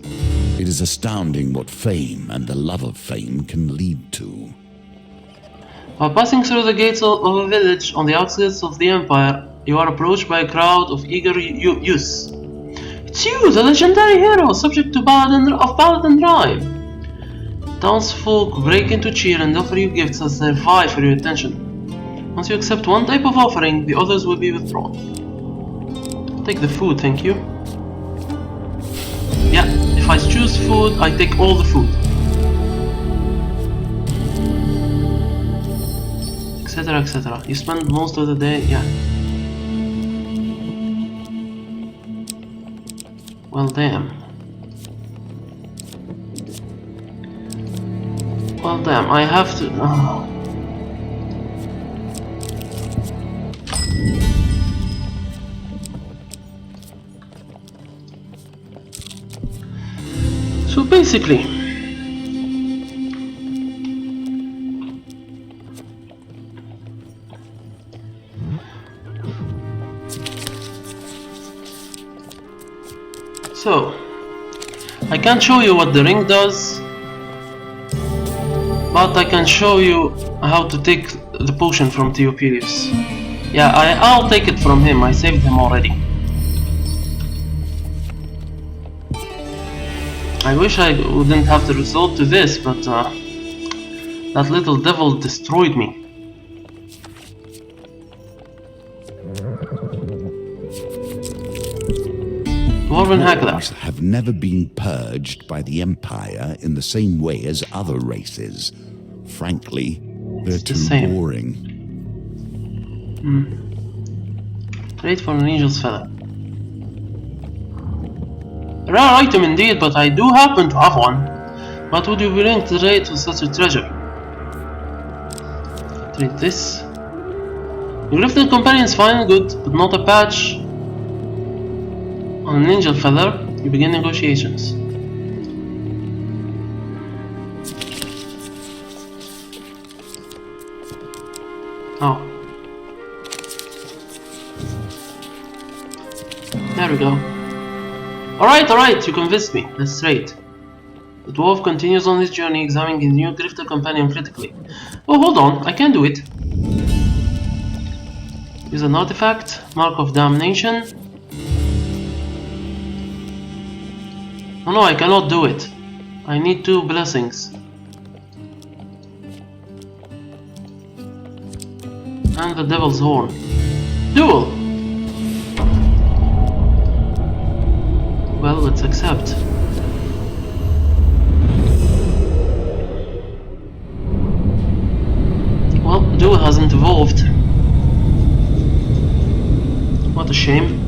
It is astounding what fame and the love of fame can lead to. While passing through the gates of a village on the outskirts of the Empire, you are approached by a crowd of eager youths. It's you, the legendary hero, subject to Paladin Drive. Townsfolk break into cheer and offer you gifts as they vie for your attention. Once you accept one type of offering, the others will be withdrawn. Take the food, thank you. Yeah, if I choose food, I take all the food. Etc, etc. You spend most of the day, yeah. Well, damn. Well, damn, I have to... Oh. So basically, I can't show you what the ring does, but I can show you how to take the potion from Theopilius. Yeah, I'll take it from him, I saved him already. I wish I wouldn't have to resort to this, but that little devil destroyed me. Dwarven Hackler. Dwarves have never been purged by the Empire in the same way as other races. Frankly, they're too boring. Trade for an angel's feather. A rare item indeed, but I do happen to have one. What would you be willing to trade for such a treasure? Trade this. Your Grifted Companion is fine, good, but not a patch. On an angel feather, you begin negotiations. Oh. There we go. Alright, you convinced me. That's straight. The dwarf continues on his journey, examining his new Grifted Companion critically. Oh, hold on, I can do it. Use an artifact, Mark of Damnation. Oh no, I cannot do it. I need 2 blessings. And the Devil's Horn. Duel! Well, let's accept. Well, Duel hasn't evolved. What a shame.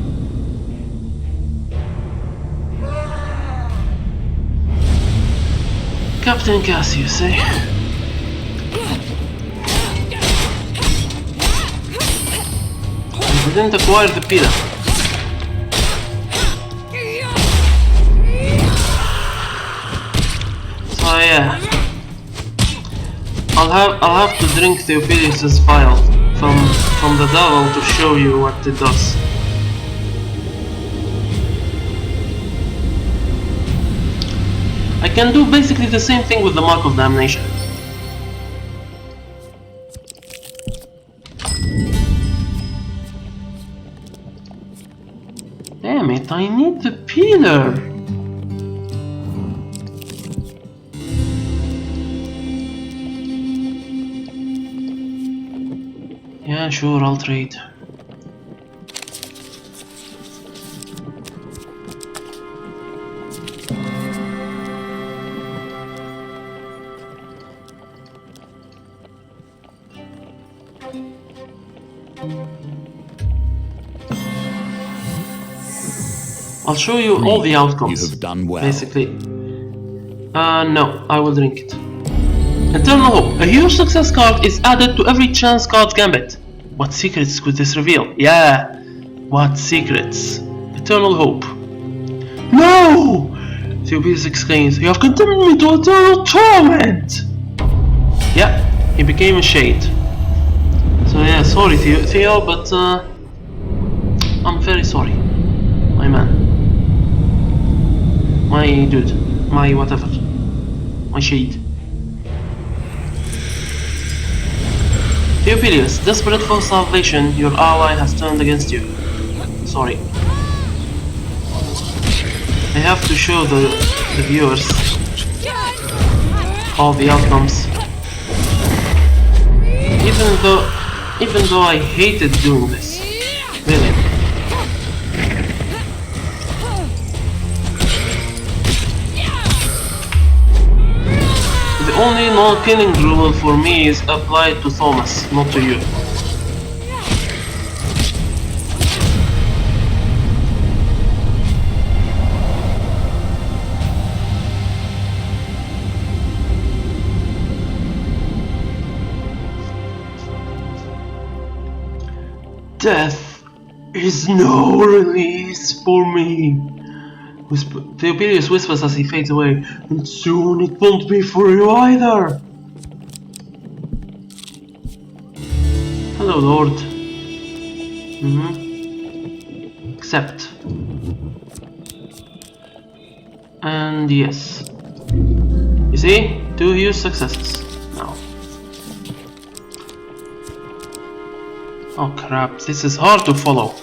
Captain Cassius, eh? I didn't acquire the pillar. So yeah, I'll have to drink Theophilus' vial from the devil to show you what it does. I can do basically the same thing with the Mark of Damnation. Damn it, I need the pillar! Yeah, sure, I'll trade. I'll show you all the outcomes. You have done well. Basically. No, I will drink it. Eternal Hope. A huge success card is added to every chance card's gambit. What secrets could this reveal? Yeah. What secrets? Eternal Hope. No! Theophilus exclaims, you have condemned me to eternal torment! Yeah, he became a shade. So yeah, sorry Theo, but I'm very sorry. My man. My dude. My whatever. My shade. Theophilus, desperate for salvation, your ally has turned against you. Sorry. I have to show the viewers all the outcomes. Even though I hated doing this. Really. The only non-killing rule for me is applied to Thomas, not to you. Death is no release for me. Theophilus whispers as he fades away, and soon it won't be for you either. Hello, Lord. Accept. And yes. You see? 2 huge successes. Now. Oh crap, this is hard to follow.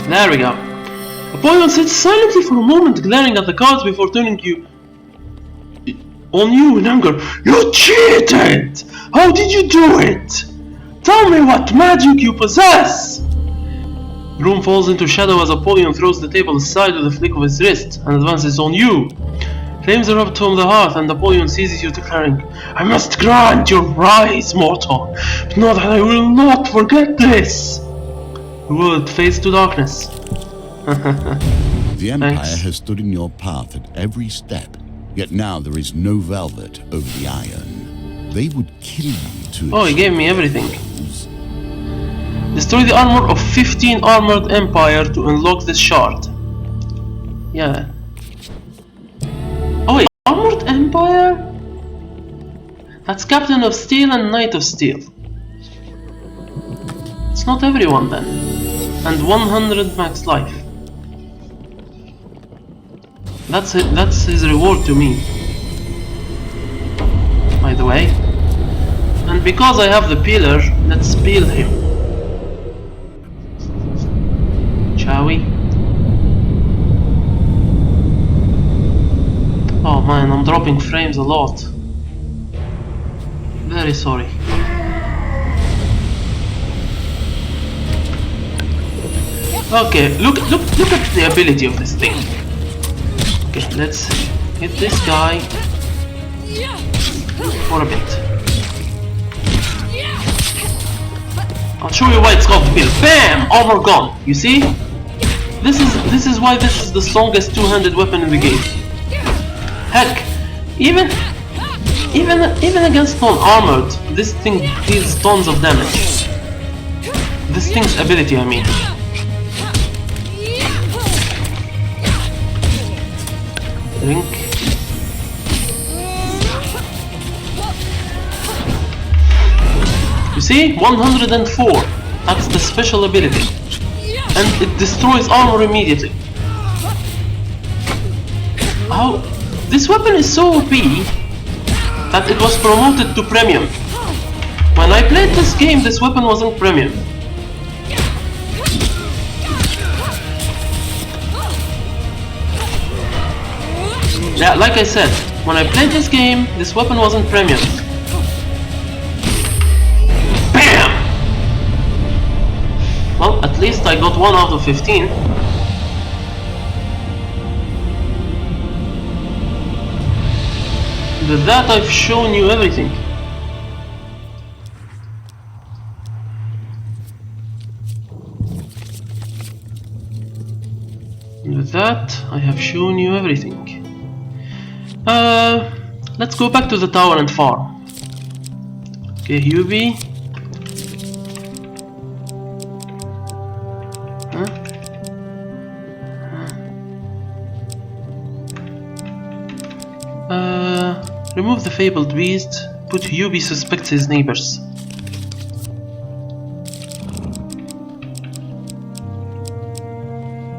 There we go. Apollyon sits silently for a moment, glaring at the cards before turning on you in anger. You cheated! How did you do it? Tell me what magic you possess! The room falls into shadow as Apollyon throws the table aside with a flick of his wrist and advances on you. Flames erupt from the hearth and Apollyon seizes you, declaring, I must grant your rise, mortal, but know that I will not forget this! The world fades to darkness. The Empire Thanks. has stood in your path at every step, yet now there is no velvet over the iron. They would kill you to Oh, he gave me everything. goals. Destroy the armor of 15 armored empire to unlock this shard. Yeah. Oh wait, armored empire? That's Captain of Steel and Knight of Steel. It's not everyone then. And 100 max life. That's it. That's his reward to me. By the way. And because I have the peeler, let's peel him. Shall we? Oh man, I'm dropping frames a lot. Very sorry. Okay, look at the ability of this thing. Okay, let's hit this guy for a bit. I'll show you why it's called build. Bam! Armor gone. You see? This is why this is the strongest two-handed weapon in the game. Heck, even against non-armored, this thing deals tons of damage. This thing's ability, I mean. Drink. You see? 104. That's the special ability. And it destroys armor immediately. How? This weapon is so OP that it was promoted to premium. When I played this game, this weapon wasn't premium. Yeah, like I said, when I played this game, this weapon wasn't premium. BAM! Well, at least I got 1 out of 15. With that, I've shown you everything. With that, I have shown you everything. Let's go back to the tower and farm. Okay, UV. Remove the fabled beast. Put UV suspects his neighbors.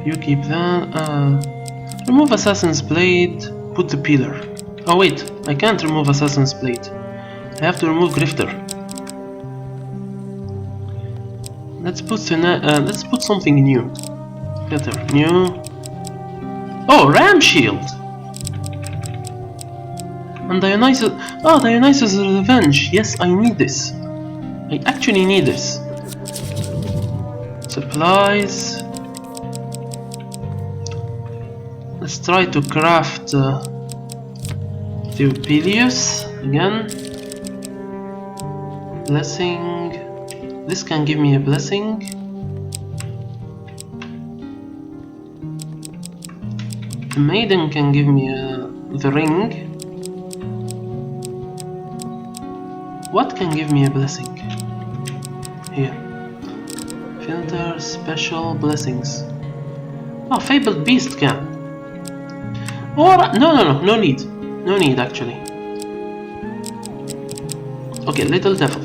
You keep that. Remove assassin's blade. Put the peeler. Oh wait, I can't remove assassin's blade. I have to remove grifter. Let's put something new. Better new. Oh, ram shield. And Dionysus. Oh, Dionysus' revenge. Yes, I need this. I actually need this. Supplies. Let's try to craft Theopilius again. Blessing. This can give me a blessing. The maiden can give me the ring. What can give me a blessing? Here. Filter special blessings. Oh, fabled beast can. Or no need. No need actually. Okay, little devil.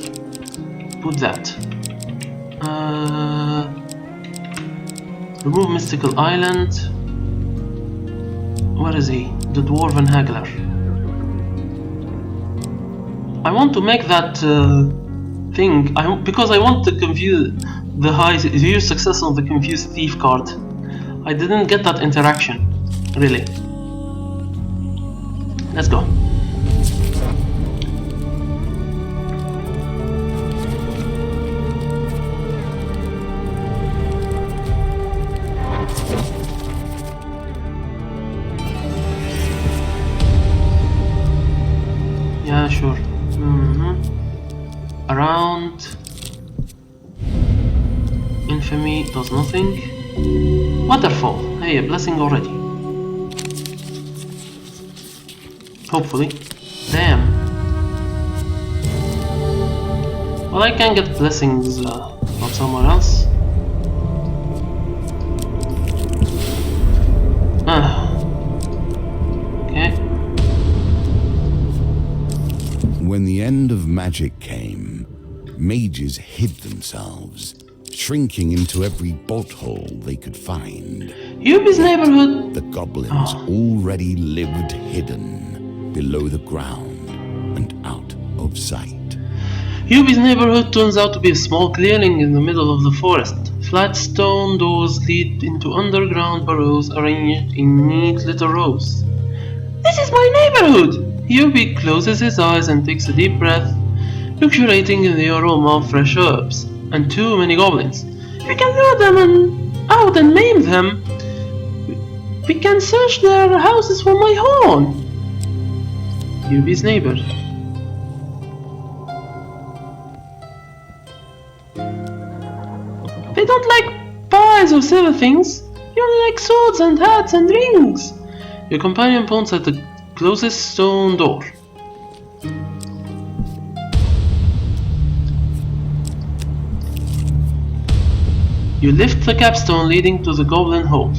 Put that. Remove mystical island. Where is he? The dwarven haggler. I want to make that thing. Because I want to confuse the view success on the confused thief card. I didn't get that interaction, really. Let's go. Yeah, sure. Around. Infamy does nothing. Waterfall. Hey, a blessing already. Hopefully. Damn. Well, I can get blessings from somewhere else. Okay. When the end of magic came, mages hid themselves, shrinking into every bolt hole they could find. Yubi's neighborhood. The goblins already lived hidden below the ground and out of sight. Yubi's neighborhood turns out to be a small clearing in the middle of the forest. Flat stone doors lead into underground burrows arranged in neat little rows. This is my neighborhood! Yubi closes his eyes and takes a deep breath, luxuriating in the aroma of fresh herbs. And too many goblins. We can lure them out and maim them. We can search their houses for my horn. Yubi's neighbor. They don't like pies or silver things. You only like swords and hats and rings. Your companion points at the closest stone door. You lift the capstone leading to the goblin hole.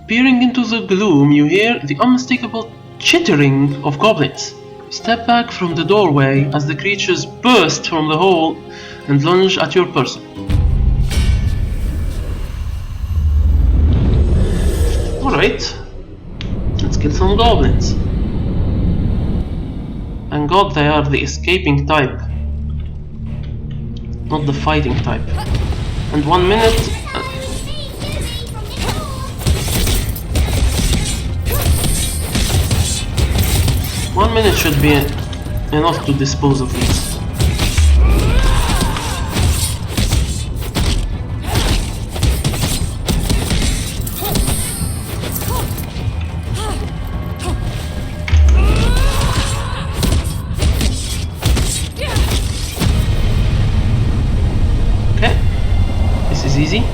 Peering into the gloom, you hear the unmistakable chittering of goblins. Step back from the doorway as the creatures burst from the hole and lunge at your person. Alright, let's kill some goblins. Thank God they are the escaping type, not the fighting type. And 1 minute. 1 minute should be enough to dispose of these. Okay, this is easy.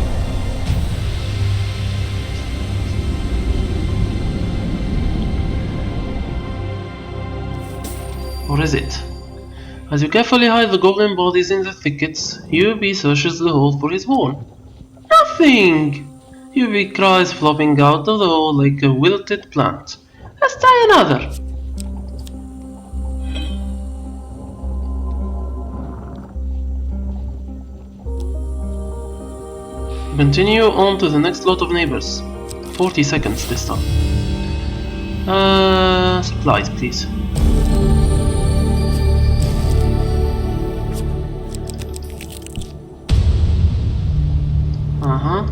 Or is it? As you carefully hide the goblin bodies in the thickets, Yubi searches the hole for his horn. Nothing! Yubi cries, flopping out of the hole like a wilted plant. Let's try another! Continue on to the next lot of neighbors. 40 seconds this time. Supplies, please. Uh-huh.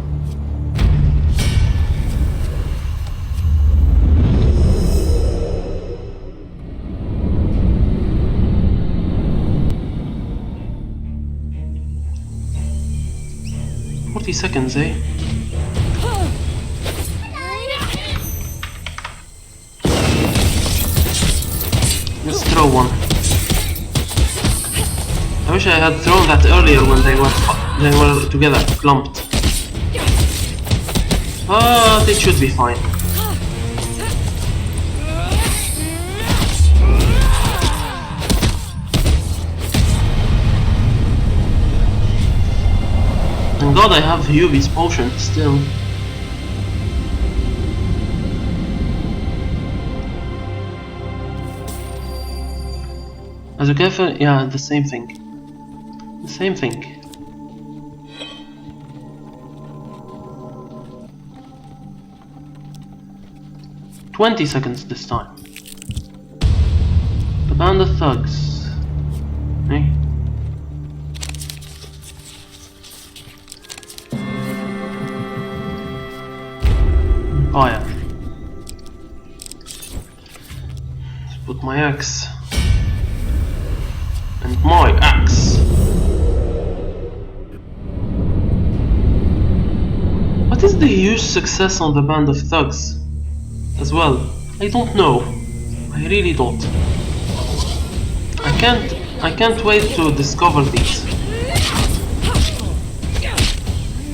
Seconds, eh? Let's throw one. I wish I had thrown that earlier when they were together, clumped. But it should be fine. Thank God I have Yubi's potion still. As you careful, yeah, the same thing. The same thing. "20 seconds this time. The band of thugs. Eh? Fire. Let's put my axe. And my axe. What is the huge success on the band of thugs? As well, I don't know. I really don't. I can't wait to discover these.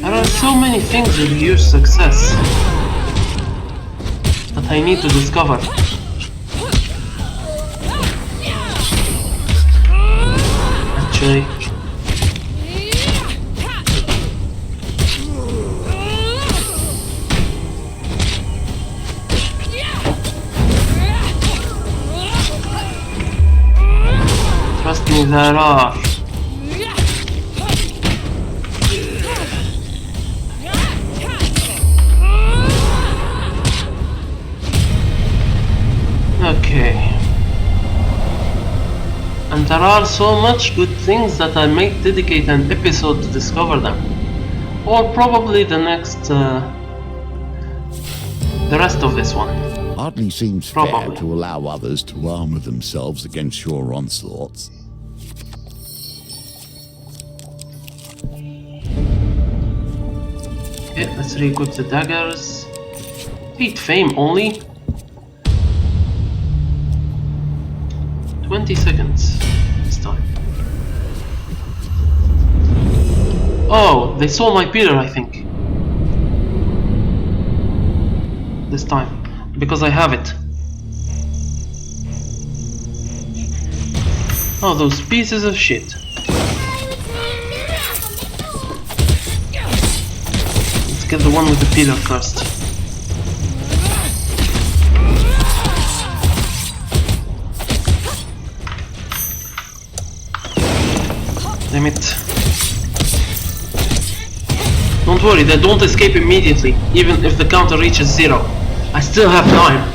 There are so many things with huge success that I need to discover. Okay. Trust me, there are. Okay. And there are so much good things that I might dedicate an episode to discover them. Or probably the next, the rest of this one. Hardly seems Probably. fair to allow others to armor themselves against your onslaughts. Okay, let's re-equip the daggers. 8 fame only. 20 seconds this time. Oh, they saw my pillar, I think. This time. Because I have it. Oh, those pieces of shit. Let's get the one with the pillar first. Damn it. Don't worry, they don't escape immediately, even if the counter reaches 0. I still have time.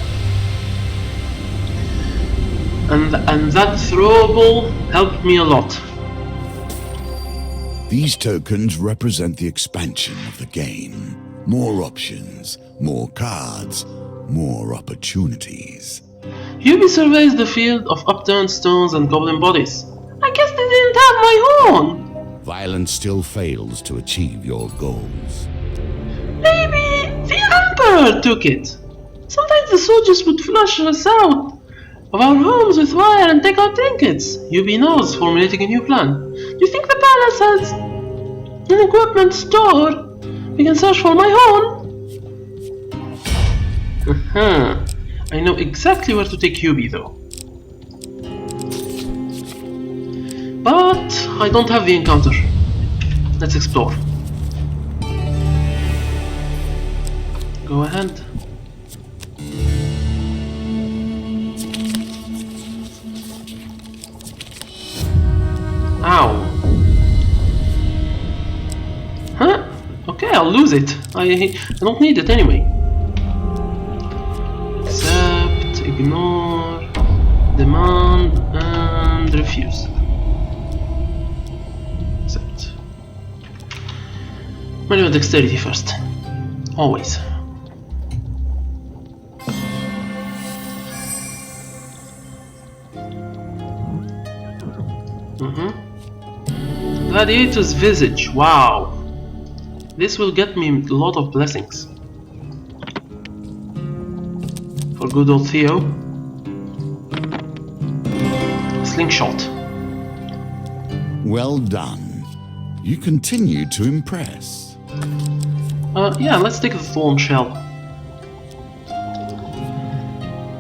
And that throwable helped me a lot. These tokens represent the expansion of the game. More options, more cards, more opportunities. Yubi surveys the field of upturned stones and goblin bodies. I guess they didn't have my horn. Violence still fails to achieve your goals. Maybe the Emperor took it. Sometimes the soldiers would flush us out of our homes with fire and take our trinkets. Yubi knows, formulating a new plan. Do you think the palace has an equipment store? We can search for my horn. I know exactly where to take Yubi though. But I don't have the encounter. Let's explore. Go ahead. Ow. Huh? Okay, I'll lose it. I don't need it anyway. Accept, ignore, demand, and refuse. Accept. Manual dexterity first. Always. Gladiator's visage. Wow. This will get me a lot of blessings. For good old Theo. Slingshot. Well done. You continue to impress. Yeah, let's take the thorn shell.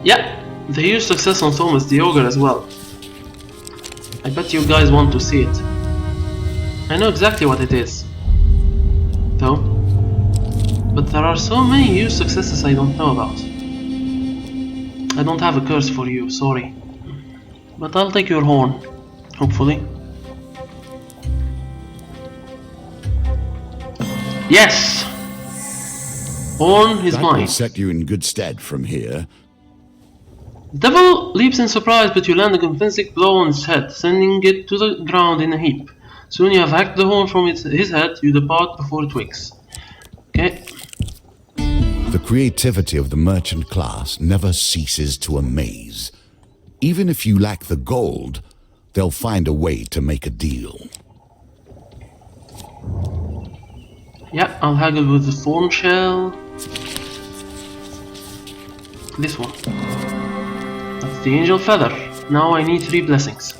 Yeah, the huge success on Thomas the Ogre as well. I bet you guys want to see it. I know exactly what it is, though. But there are so many huge successes I don't know about. I don't have a curse for you, sorry. But I'll take your horn, hopefully. Yes! Horn is That mine. will set you in good stead from here. The devil leaps in surprise, but you land a convincing blow on his head, sending it to the ground in a heap. Soon you have hacked the horn from his head, you depart before it wakes. Okay. The creativity of the merchant class never ceases to amaze. Even if you lack the gold, they'll find a way to make a deal. Yeah, I'll haggle with the thorn shell. This one. That's the angel feather. Now I need 3 blessings.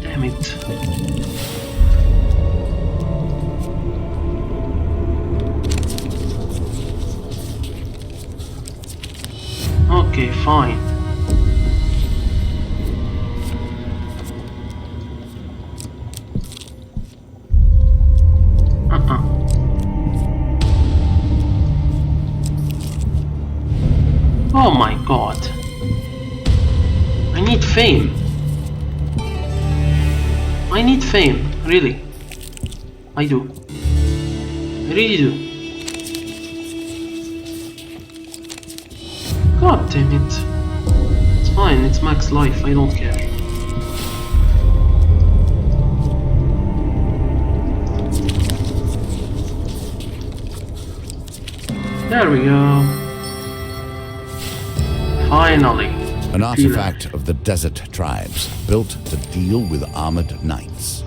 Damn it. Okay, fine. Oh my god. I need fame. I need fame, really. I do. I really do. God damn it. It's fine, it's max life, I don't care. There we go. Finally. An artifact of the desert tribes, built to deal with armored knights.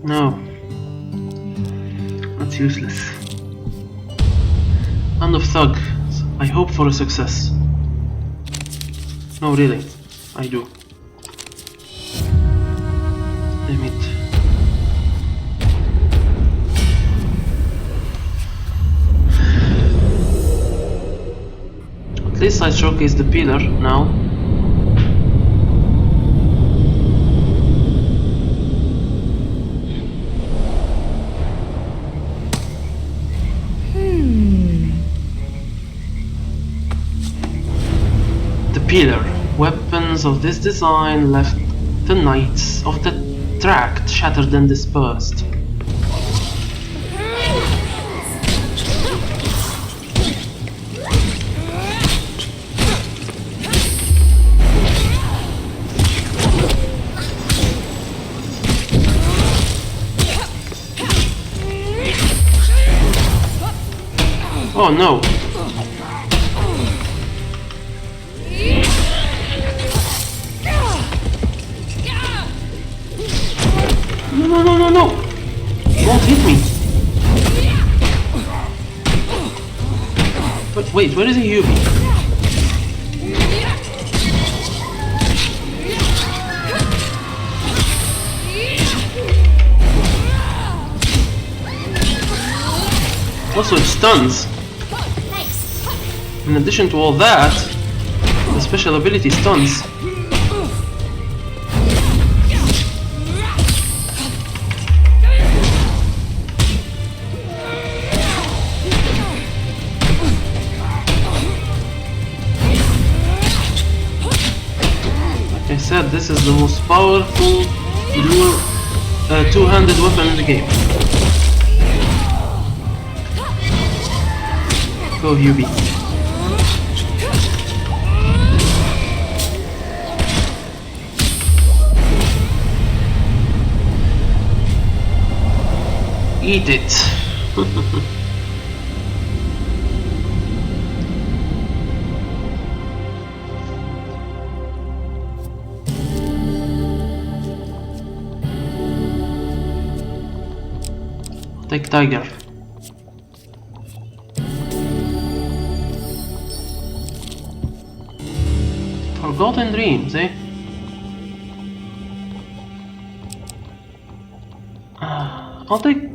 No. That's useless. Hand of Thug. I hope for a success. No, really. I do. Damn it. At least I showcase the pillar now. The pillar. Weapons of this design left the knights of the tract shattered and dispersed. Oh no! No! Don't hit me! But wait, where is he, Yubi? Also, it stuns. In addition to all that, the special ability stuns. Like I said, this is the most powerful two-handed weapon in the game. Go, Yubi. Eat it. Take tiger. Forgotten dreams, eh? I'll take...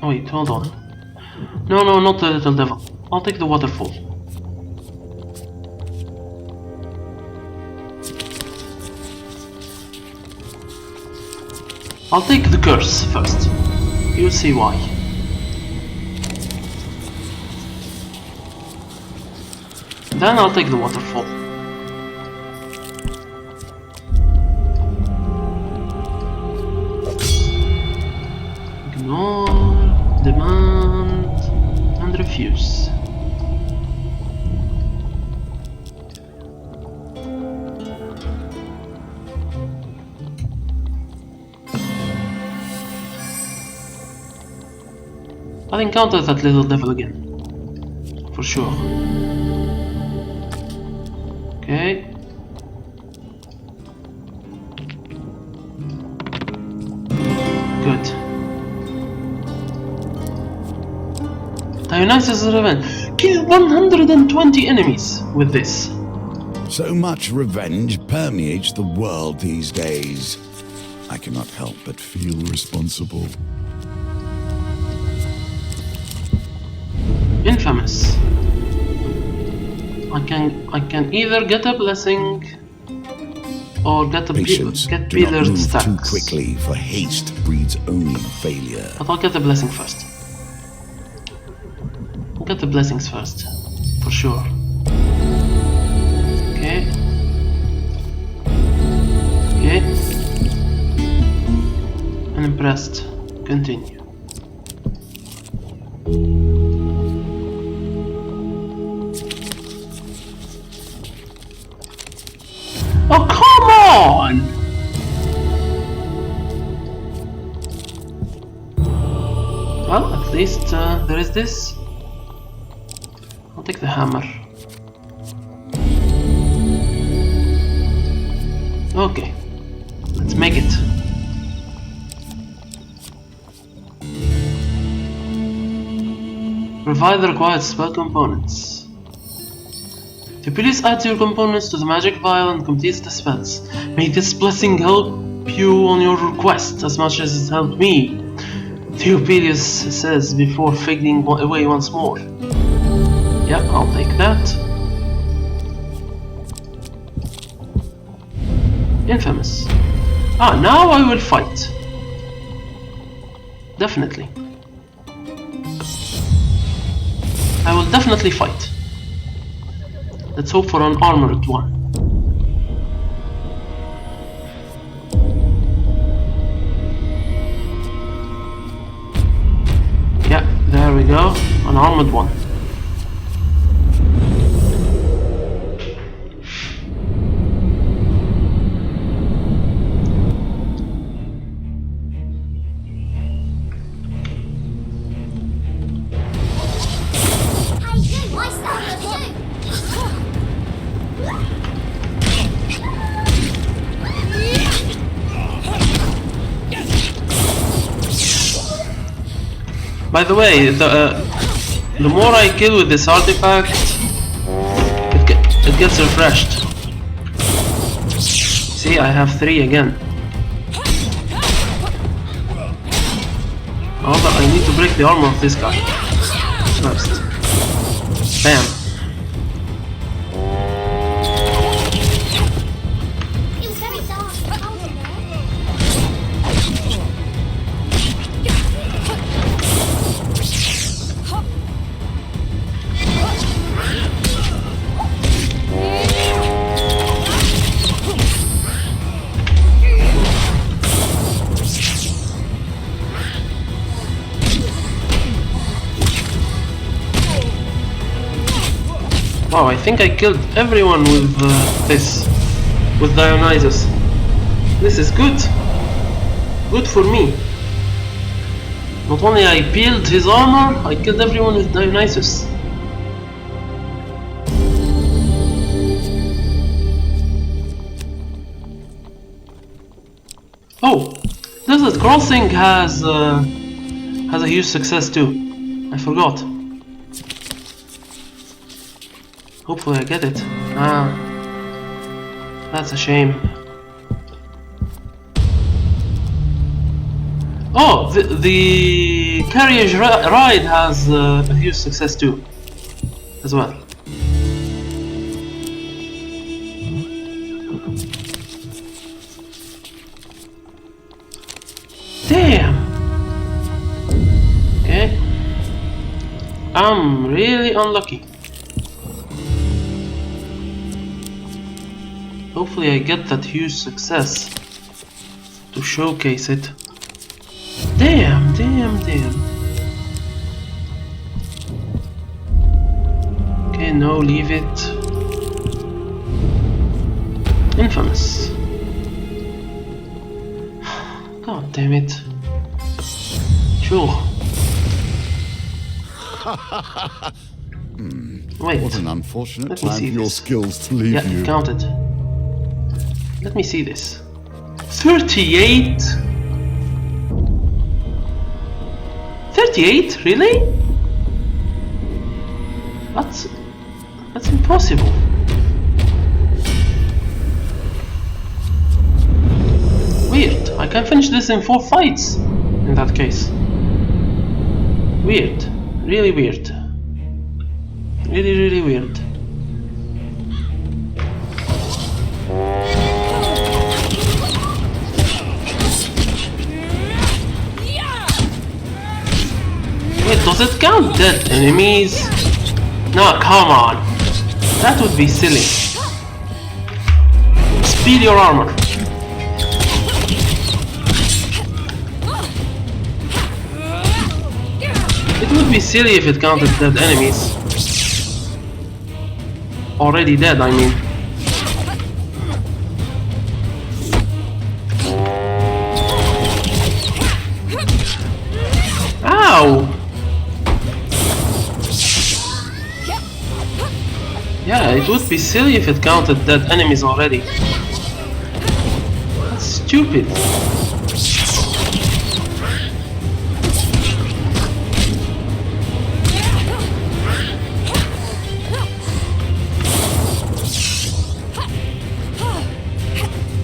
Wait, hold on. No, not the little devil. I'll take the waterfall. I'll take the curse first. You'll see why. Then I'll take the waterfall. Ignore, demand, and refuse. I'll encounter that little devil again. For sure. Okay. Good. Dionysus' revenge. Kill 120 enemies with this. So much revenge permeates the world these days. I cannot help but feel responsible. Infamous. I can either get a blessing or get a Patience. get Do not pillared move stacks. too quickly, for haste breeds only failure. But I'll get the blessing first. I'll get the blessings first, for sure. Okay. Okay. Unimpressed. Continue. Oh, come on! Well, at least there is this. I'll take the hammer. Okay, let's make it. Provide the required spell components. To please add your components to the magic vial and complete the spells. May this blessing help you on your quest as much as it helped me, Theopilius says before fading away once more. Yep, I'll take that. Infamous. Ah, now I will fight. Definitely. I will definitely fight. Let's hope for an armored one. Yeah, there we go. An armored one. By the way, the more I kill with this artifact, it gets refreshed. See, I have 3 again. However, I need to break the armor of this guy first. Bam. Wow, I think I killed everyone with with Dionysus. This is good. Good for me. Not only I peeled his armor, I killed everyone with Dionysus. Oh, Desert Crossing has a huge success too. I forgot. Hopefully I get it. Ah, that's a shame. Oh, the carriage ride has a huge success too, as well. Damn. Okay. I'm really unlucky. Hopefully I get that huge success to showcase it. Damn, damn, damn. Okay, no, leave it. Infamous. God damn it. Sure. Wait. What an unfortunate Let me time see for your this. skills to leave Yeah, you. counted. Let me see this. 38? 38? Really? That's impossible. Weird. I can finish this in 4 fights in that case. Weird. Really weird. Really, really weird. Does it count dead enemies? No, come on. That would be silly. Speed your armor. It would be silly if it counted dead enemies. Already dead, I mean. Ow! Yeah, it would be silly if it counted dead enemies already. That's stupid.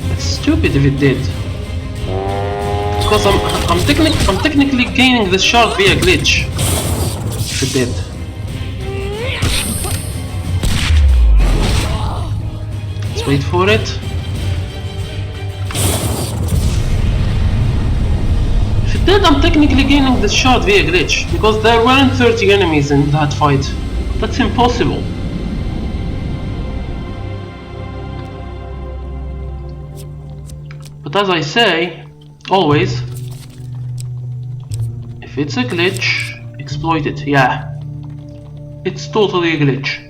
That's stupid if it did. Because I'm technically gaining this shard via glitch. If it did. Let's wait for it. If it did, I'm technically gaining this shard via glitch, because there weren't 30 enemies in that fight. That's impossible. But as I say, always, if it's a glitch, exploit it. Yeah, it's totally a glitch.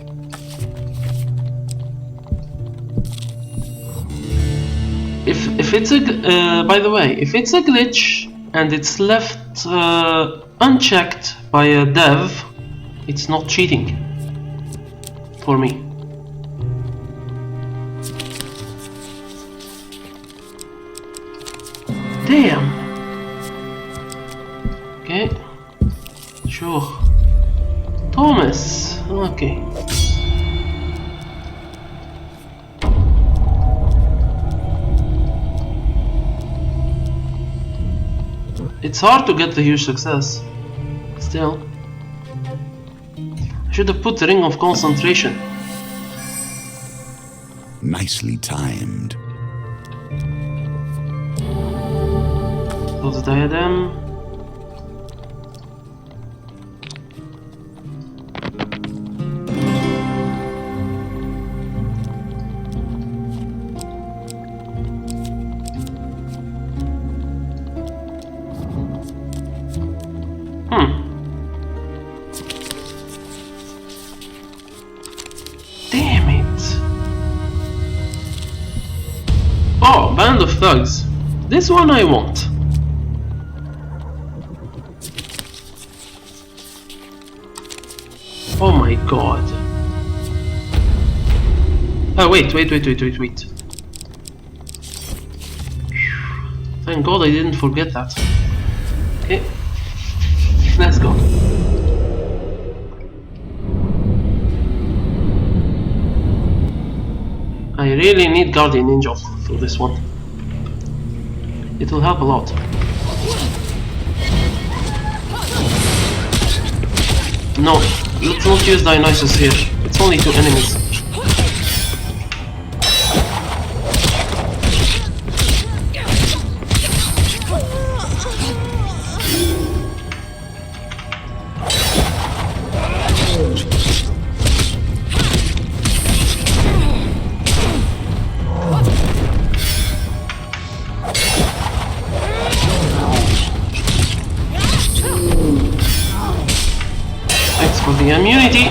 If it's a by the way, if it's a glitch and it's left unchecked by a dev, it's not cheating for me. Damn. Okay. Sure. Thomas. Okay. It's hard to get the huge success. Still. I should have put the ring of concentration. Nicely timed. Close the diadem. Damn it. Oh, Band of Thugs. This one I want. Oh my god. Oh wait. Thank god I didn't forget that. Okay. Let's go. I really need Guardian Angel for this one. It will help a lot. No, let's not use Dionysus here. It's only 2 enemies. Thanks for the immunity.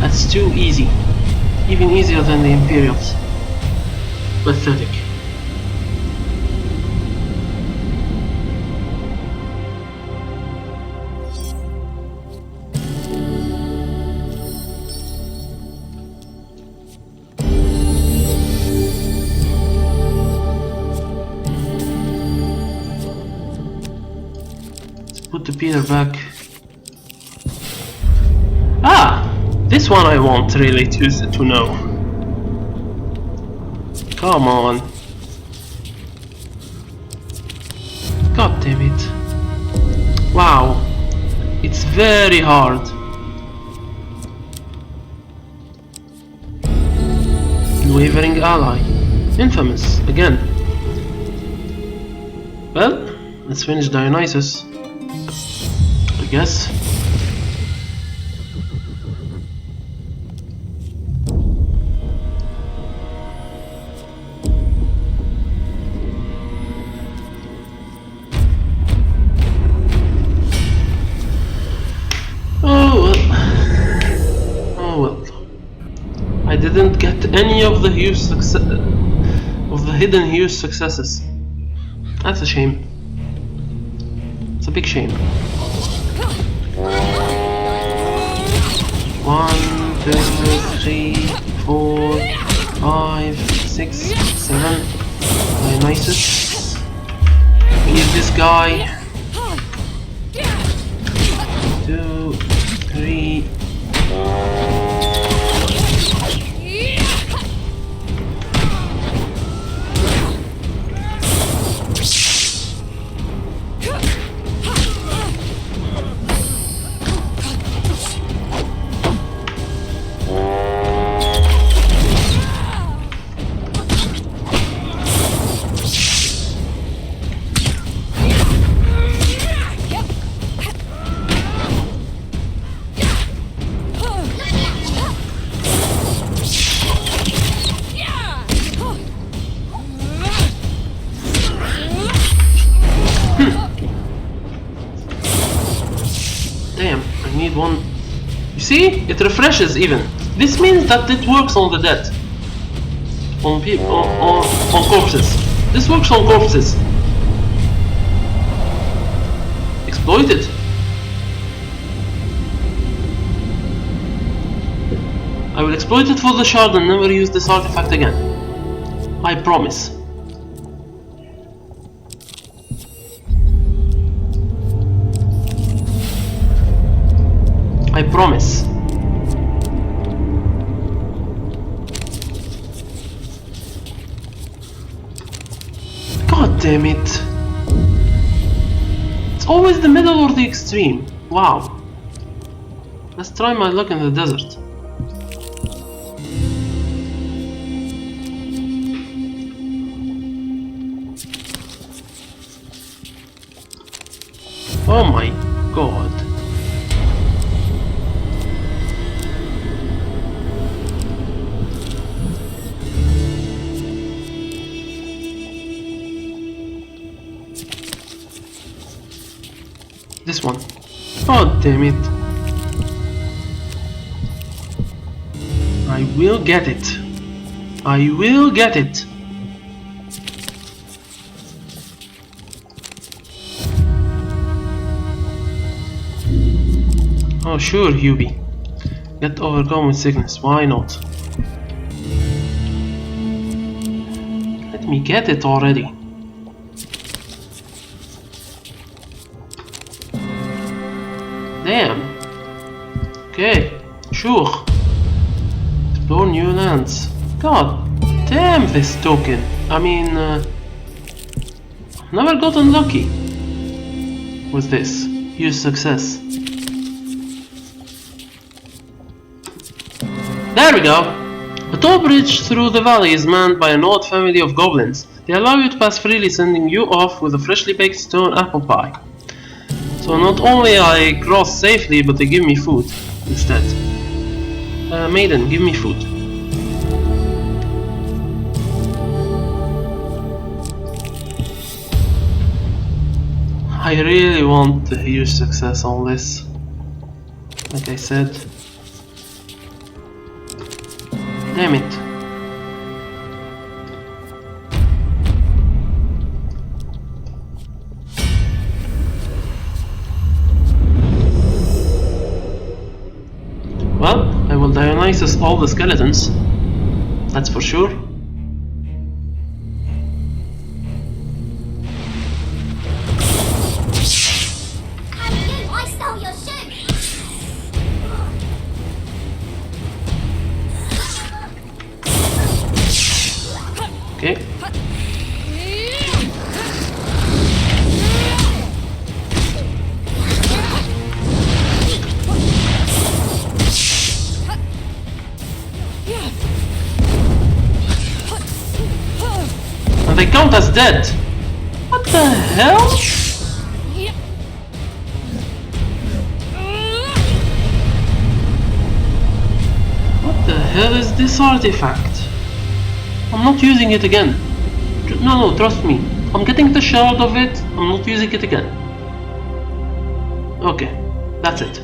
That's too easy. Even easier than the Imperials. Pathetic. Let's put the Peter back. Ah! This one I want really to know. Come on. God God damn it. Wow. It's very hard. Unwavering ally. Infamous, again. Well, let's finish Dionysus, I guess. Oh well. I didn't get any of the hidden huge successes. That's a shame. It's a big shame. 1, 2, 3, 4, 5, 6, 7. Dionysus. Use this guy. 2, 3. Damn, I need one. You see? It refreshes even. This means that it works on the dead. On people, on corpses. This works on corpses. Exploit it. I will exploit it for the shard and never use this artifact again. I promise. I promise. God damn it. It's always the middle or the extreme. Wow. Let's try my luck in the desert. Oh my god. This one. God damn it. I will get it. I will get it. Oh sure, Hubie. Get overcome with sickness. Why not? Let me get it already. Damn. Okay, sure. Explore new lands. God damn this token. I mean, never gotten lucky with this. Huge success. There we go. A tall bridge through the valley is manned by an odd family of goblins. They allow you to pass freely, sending you off with a freshly baked stone apple pie. So not only I cross safely, but they give me food instead. Maiden, give me food. I really want a huge success on this. Like I said. Damn it. Well, I will Dionysus all the skeletons. That's for sure. I stole your shoe. Okay. they count as dead. What the hell? What the hell is this artifact? I'm not using it again. No, trust me. I'm getting the shard of it. I'm not using it again. Okay, that's it.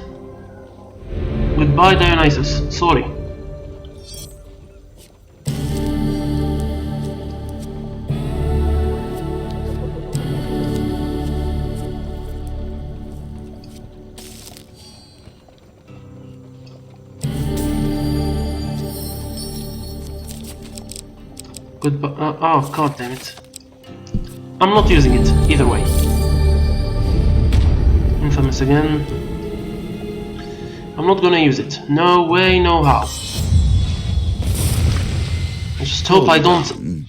Goodbye, Dionysus. Sorry. Goodbye. Oh, god damn it. I'm not using it, either way. Infamous again. I'm not gonna use it. No way, no how. I just hope I don't...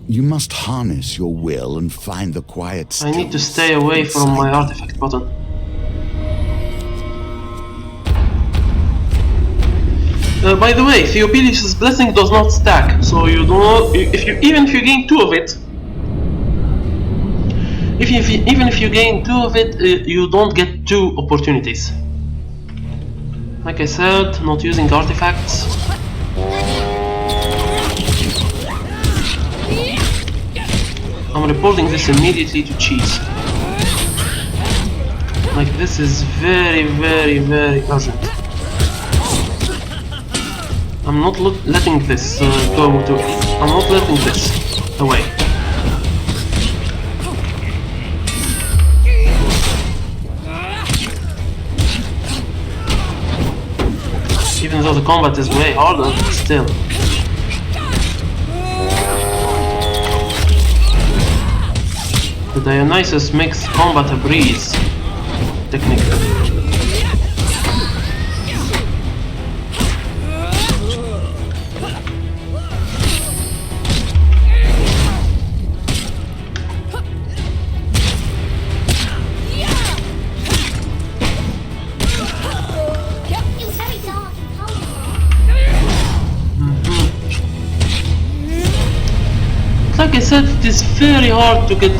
You must harness your will and find the quiet I need to stay away from my artifact button. By the way, Theopilius' blessing does not stack, so you don't. Even if you gain 2 of it, even if you gain 2 of it, you don't get 2 opportunities. Like I said, not using artifacts. I'm reporting this immediately to Cheese. Like, this is very, very, very urgent. I'm not letting this go to... I'm not letting this away. Even though the combat is way harder, still. The Dionysus makes combat a breeze, technically. Like I said, it is very hard to get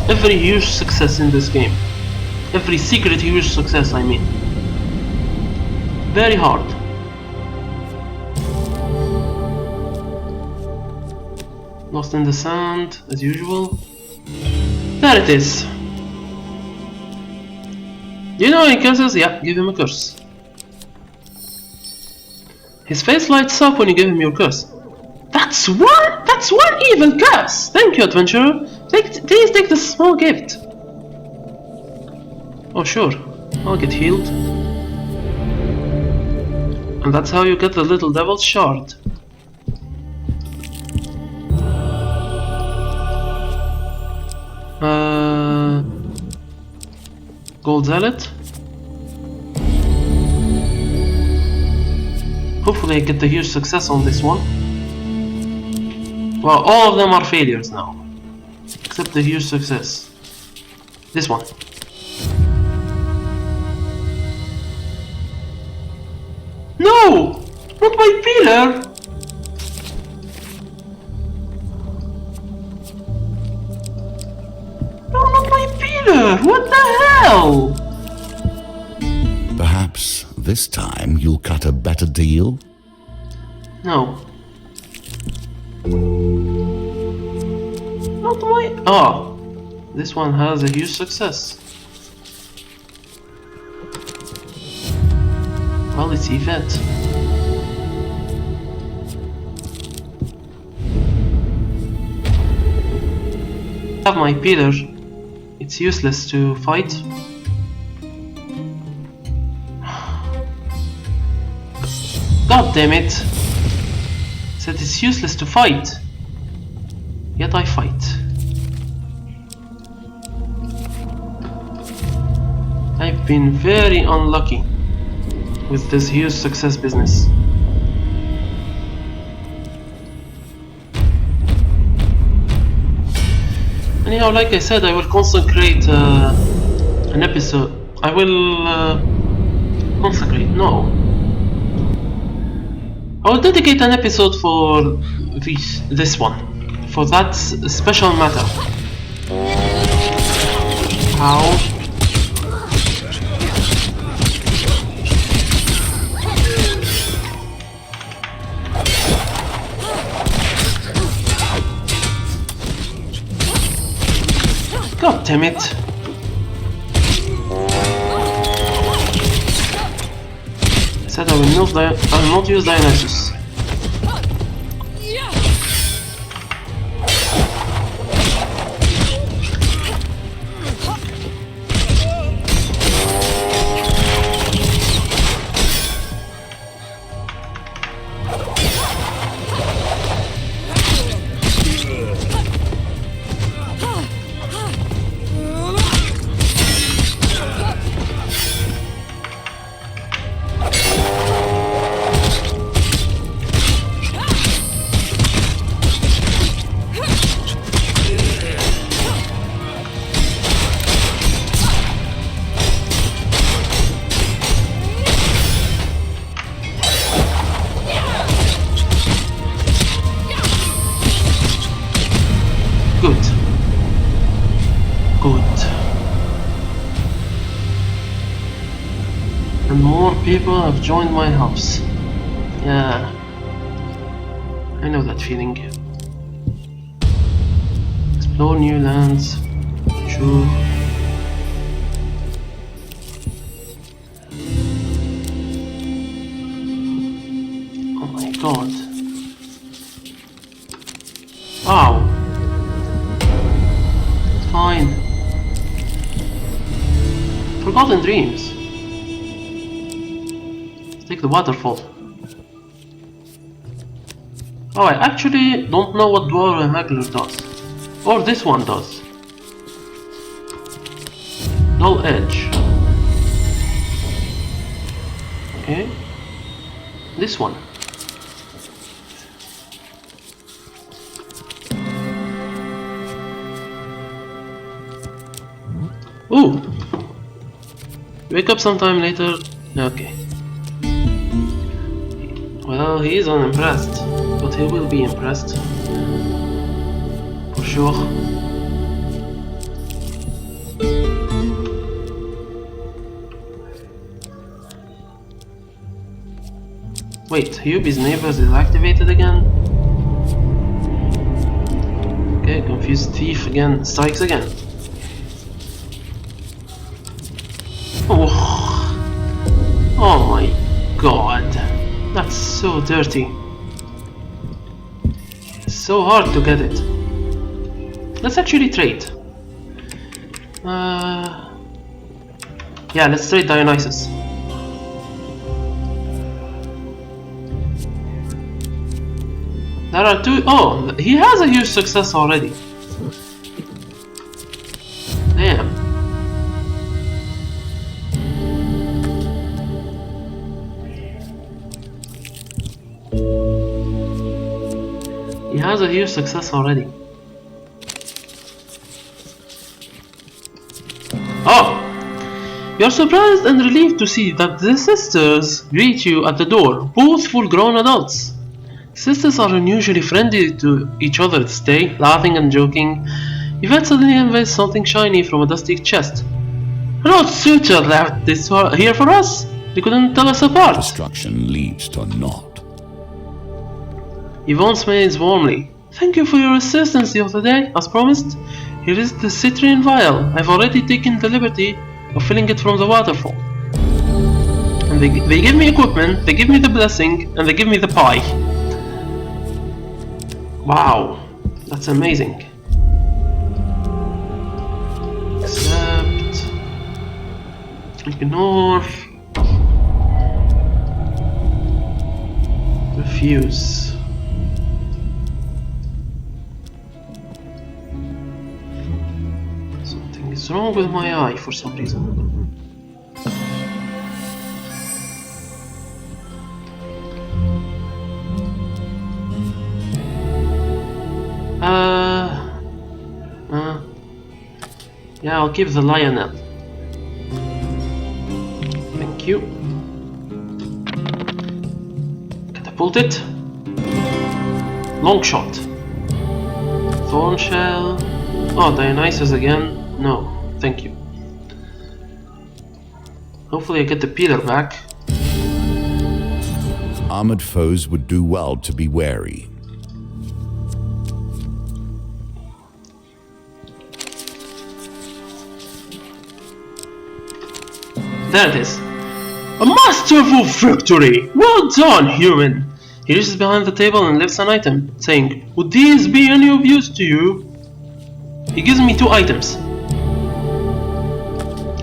every huge success in this game. Every secret huge success, I mean. Very hard. Lost in the sand, as usual. There it is. Do you know any curses? Yeah, give him a curse. His face lights up when you give him your curse. That's one evil curse! Thank you, adventurer. Please take this small gift. Oh sure, I'll get healed. And that's how you get the little devil's shard. Gold Zealot. Hopefully I get the huge success on this one. Well, all of them are failures now. Except the huge success. This one. No! Not my pillar! No, not my pillar! What the hell? Perhaps this time you'll cut a better deal? No. Not my... Oh! This one has a huge success. Well, it's Yvette. I have my pillar. It's useless to fight. God damn it! Said it's useless to fight. Yet I fight. I've been very unlucky with this huge success business. Anyhow, like I said, I will consecrate an episode. I will consecrate, no. I will dedicate an episode for this one. for that special matter. Ow. God damn it. I said I will not use Dionysus. And more people have joined my house. Yeah, I know that feeling. Explore new lands. True. Oh my god. Wow. Fine. Forgotten Dreams. Let's take the waterfall. Oh, I actually don't know what Dwarven Haggler does. Or this one does. Dull Edge. Okay. This one. Ooh! Wake up sometime later. Okay. Well, he is unimpressed, but he will be impressed. For sure. Wait, Hubie's neighbors is activated again? Okay, confused thief again, strikes again. Oh my god, that's so dirty. It's so hard to get it. Let's actually trade. Yeah, let's trade Dionysus. There are two. Oh, he has a huge success already. Damn. He has a huge success already. Oh! You're surprised and relieved to see that the sisters greet you at the door, both full-grown adults. Sisters are unusually friendly to each other this day, laughing and joking. Yvette suddenly unveils something shiny from a dusty chest. Lord Suture left this here for us. They couldn't tell us apart. Destruction leads to naught. Yvonne smiles warmly. Thank you for your assistance the other day, as promised. Here is the citrine vial. I've already taken the liberty of filling it from the waterfall. And they give me equipment, they give me the blessing, and they give me the pie. Wow, that's amazing. Accept. Ignore. Refuse. Something is wrong with my eye for some reason. Yeah, I'll keep the Lionel. Thank you. Catapult it. Long shot. Thorn shell. Oh, Dionysus again. No, thank you. Hopefully I get the Peter back. Armored foes would do well to be wary. There it is. A masterful victory! Well done, human! He reaches behind the table and lifts an item, saying, "Would these be any of use to you?" He gives me 2 items.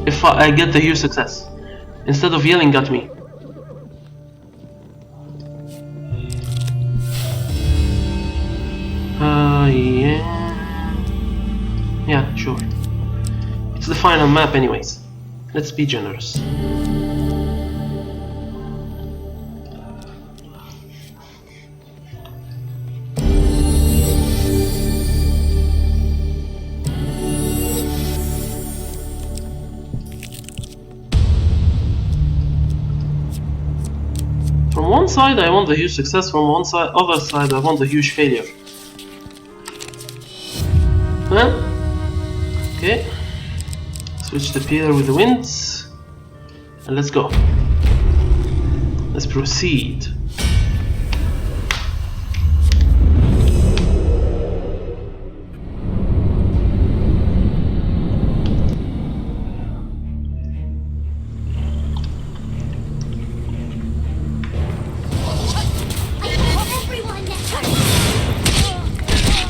If I get the huge success, instead of yelling at me. Yeah, sure. It's the final map anyways. Let's be generous. From one side I want the huge success, from one side, other side I want the huge failure. Well, okay. Switch the pillar with the winds, and let's go. Let's proceed.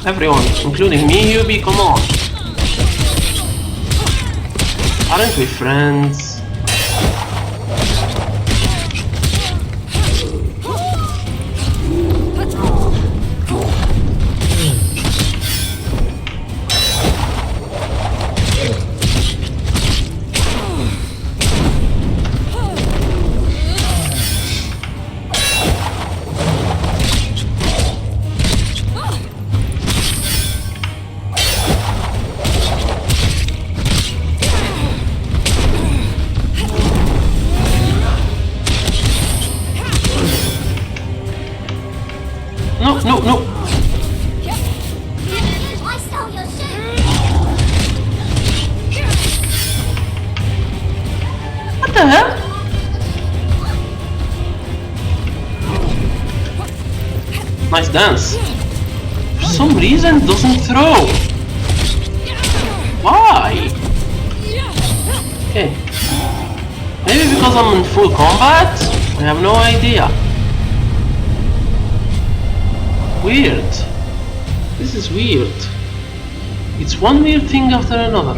Everyone, including me, Yubi, come on. Aren't we friends? No, no, no! I stole your shoe! What the hell? Nice dance. For some reason it doesn't throw. Why? Okay. Maybe because I'm in full combat? I have no idea. Weird. This is weird. It's one weird thing after another.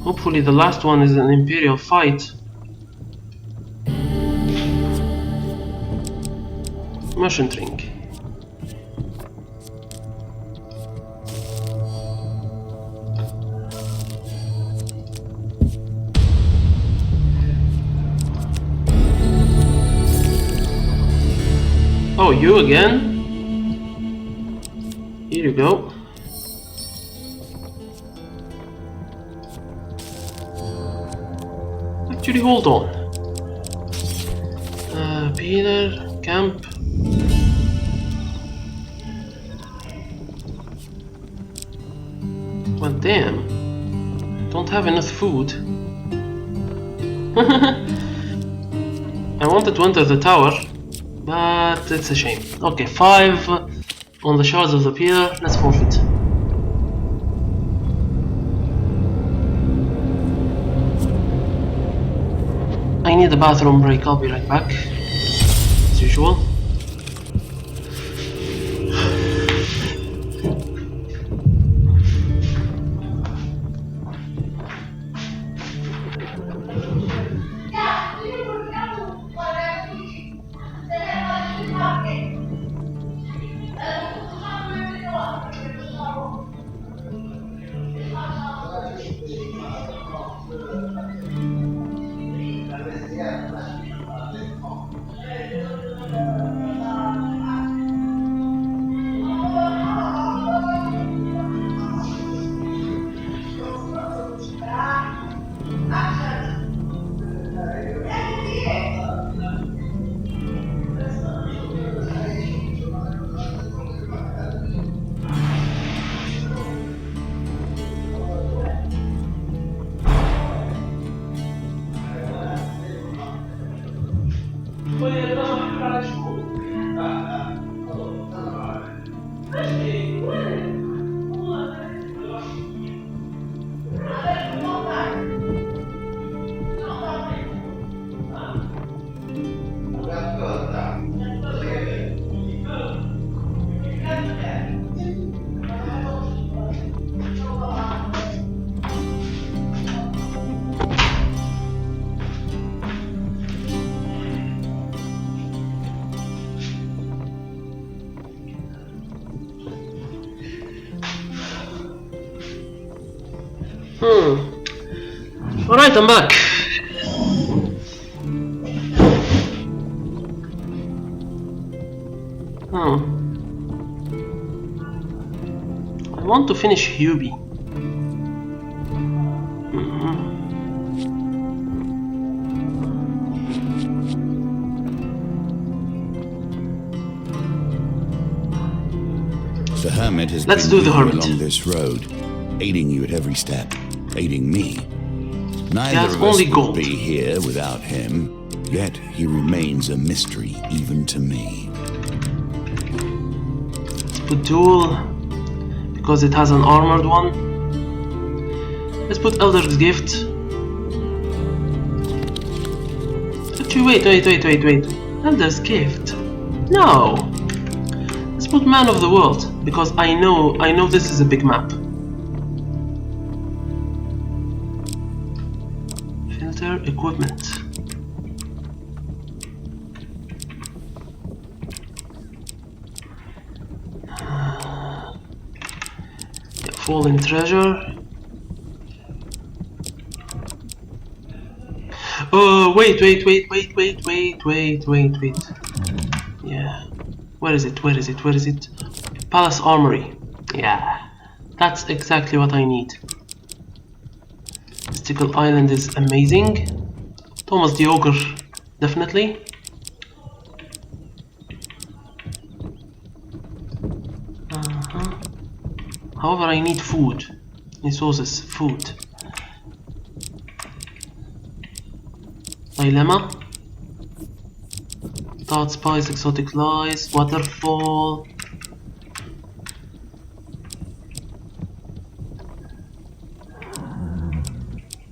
Hopefully the last one is an Imperial fight. Merchant ring. Oh, you again? Here you go. Actually, hold on. Peter, camp. Well, damn. Don't have enough food. I wanted to enter the tower, but it's a shame. Okay, 5 on the shards of the pillar. Let's forfeit. I need a bathroom break. I'll be right back. As usual. Alright, I'm back. I want to finish Hubie. The hermit has Let's been do the with you hermit. along this road, aiding you at every step, aiding me. Neither has of us only would gold. be here without him, yet he remains a mystery even to me. Let's put duel, because it has an armored one. Let's put Elder's Gift. Actually, wait. Elder's Gift. No. Let's put Man of the World, because I know this is a big map. Filter equipment. Fallen treasure. Oh, wait. Yeah. Where is it? Palace Armory. Yeah. That's exactly what I need. Mystical Island is amazing. Thomas the Ogre, definitely. However, I need food. Resources, food. Dilemma. Dark Spice, Exotic Lies, Waterfall.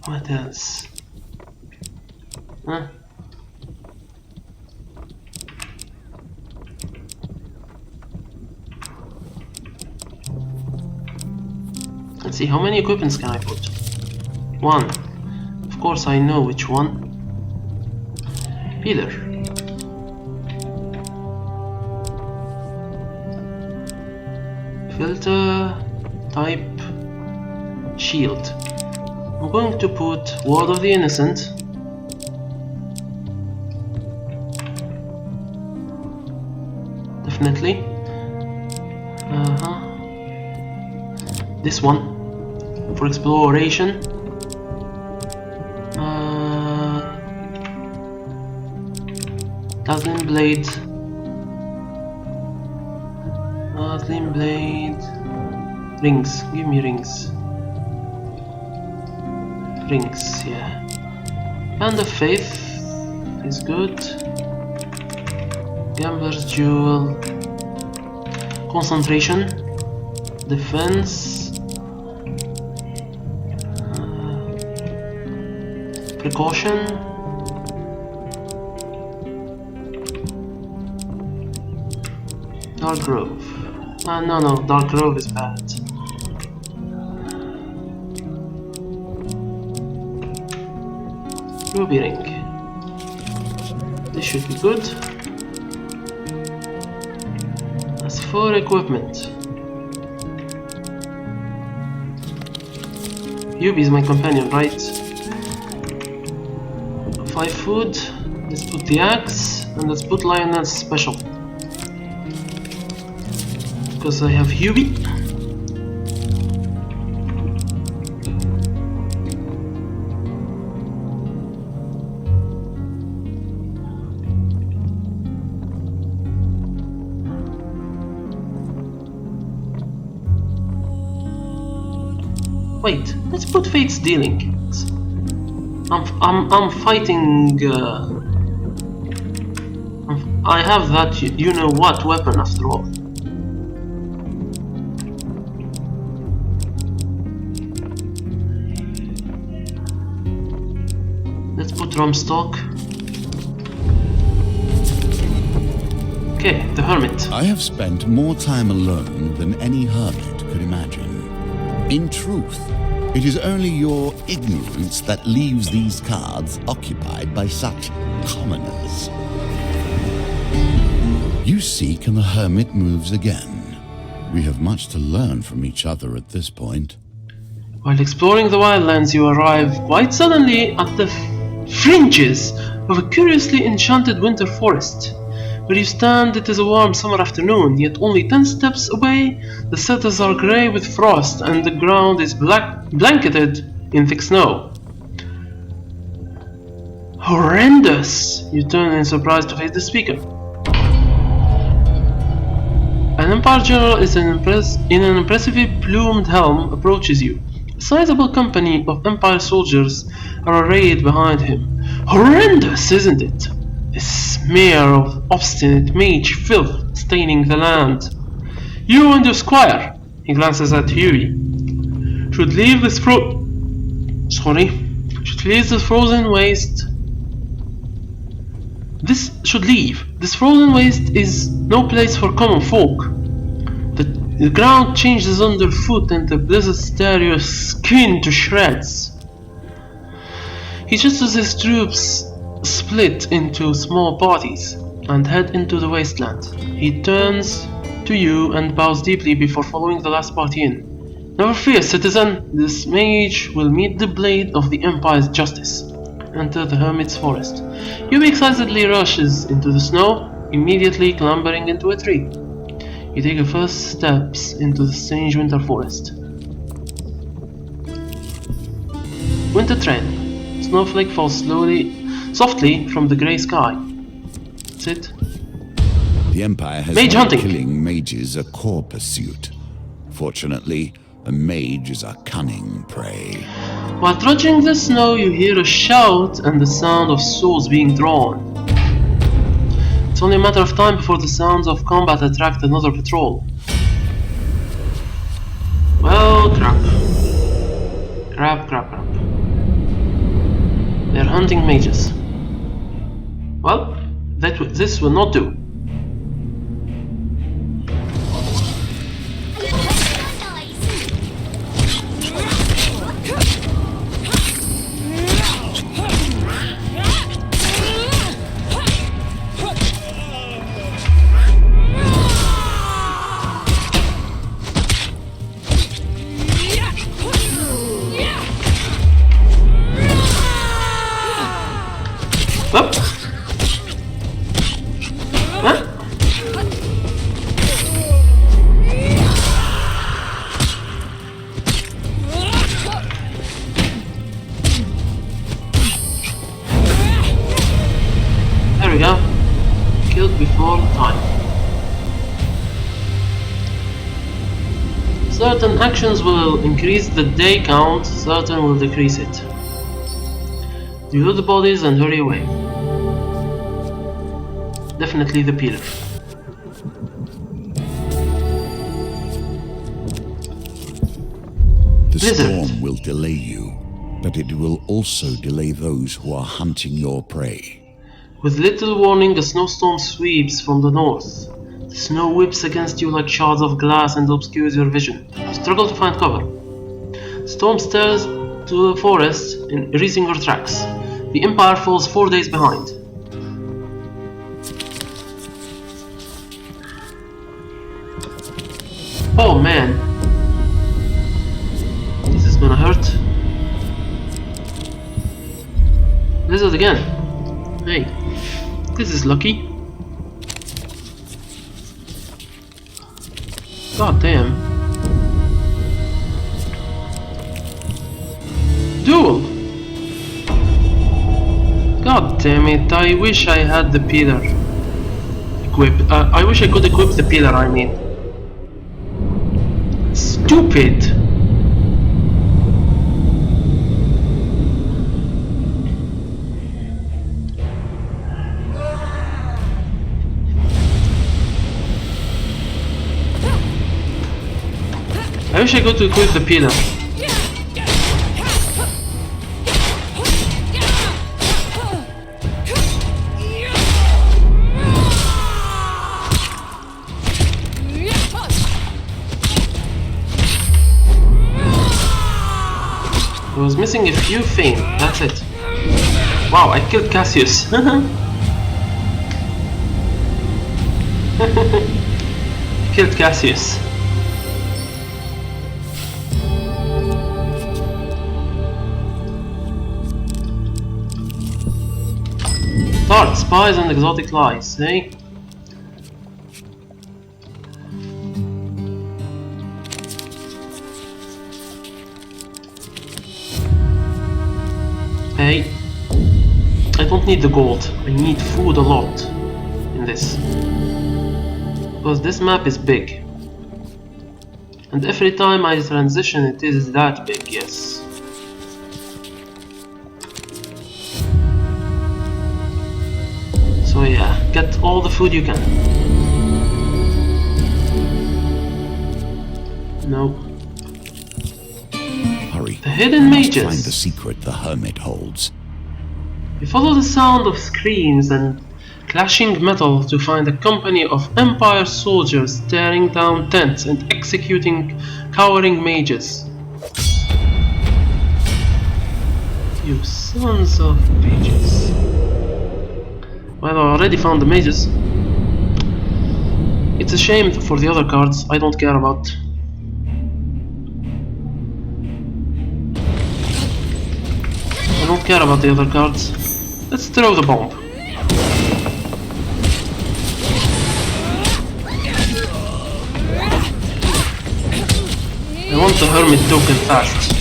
What else? Huh? Let's see, how many equipments can I put? One. Of course I know which one. Peeler. Filter. Type. Shield. I'm going to put Ward of the Innocent. Definitely. This one for exploration. Dazzling Blade. Dazzling Blade. Rings. Give me rings. Rings, yeah. Band of Faith is good. Gambler's Jewel. Concentration. Defense. Precaution. Dark Grove. No, Dark Grove is bad. Ruby Ring. This should be good. As for equipment, Yubi is my companion, right? 5 food. Let's put the axe and let's put Lionel's special. Because I have Yubi. Wait, let's put Fate's Dealing. I'm fighting I have that you-know-what weapon after all. Let's put rum stock. Okay, the hermit. I have spent more time alone than any hermit could imagine. In truth, it is only your ignorance that leaves these cards occupied by such commoners. You seek and the hermit moves again. We have much to learn from each other at this point. While exploring the wildlands, you arrive quite suddenly at the fringes of a curiously enchanted winter forest. Where you stand, it is a warm summer afternoon, yet only 10 steps away, the cedars are grey with frost and the ground is blanketed in thick snow. Horrendous! You turn in surprise to face the speaker. An Empire general is in an impressively plumed helm approaches you. A sizable company of Empire soldiers are arrayed behind him. Horrendous, isn't it? A smear of obstinate mage filth staining the land. You and your squire, he glances at Huey, should leave this frozen waste. This frozen waste is no place for common folk. The ground changes underfoot and the blizzards tear your skin to shreds. He gestures his troops split into small parties and head into the wasteland. He turns to you and bows deeply before following the last party in. Never fear, citizen, this mage will meet the blade of the Empire's justice. Enter the hermit's forest. You excitedly rushes into the snow, immediately clambering into a tree. You take your first steps into the strange winter forest. Winter train. Snowflake falls softly from the grey sky. That's it. The Empire has Mage made hunting. killing mages a core pursuit. Fortunately, a mage is a cunning prey. While trudging the snow, you hear a shout and the sound of swords being drawn. It's only a matter of time before the sounds of combat attract another patrol. Well, crap. Crap. They're hunting mages. Well, this will not do. Up. Huh? There we go. Killed before time. Certain actions will increase the day count, certain will decrease it. You loot the bodies and hurry away. Definitely the pillar. The Blizzard. storm will delay you, but it will also delay those who are hunting your prey. With little warning, a snowstorm sweeps from the north. The snow whips against you like shards of glass and obscures your vision. You struggle to find cover. The storm stirs to the forest, erasing your tracks. The Empire falls 4 days behind. Oh man. This is gonna hurt. Blizzard again. Hey. This is lucky. God damn. Duel! God damn it, I wish I had the pillar equipped. I wish I could equip the pillar, I mean. Stupid! I wish I could equip the pillar. I was missing a few things, that's it. Wow, I killed Cassius. Killed Cassius. Dark spies and exotic lies, eh? Hey, I don't need the gold, I need food a lot in this. Because this map is big. And every time I transition it is that big, yes. So yeah, get all the food you can. No. Hurry. The hidden mages. Find the secret the hermit holds. We follow the sound of screams and clashing metal to find a company of Empire soldiers tearing down tents and executing cowering mages. You sons of bitches. Well, I already found the mages. It's a shame for the other cards I don't care about. I don't care about the other cards. Let's throw the bomb. I want the hermit token fast.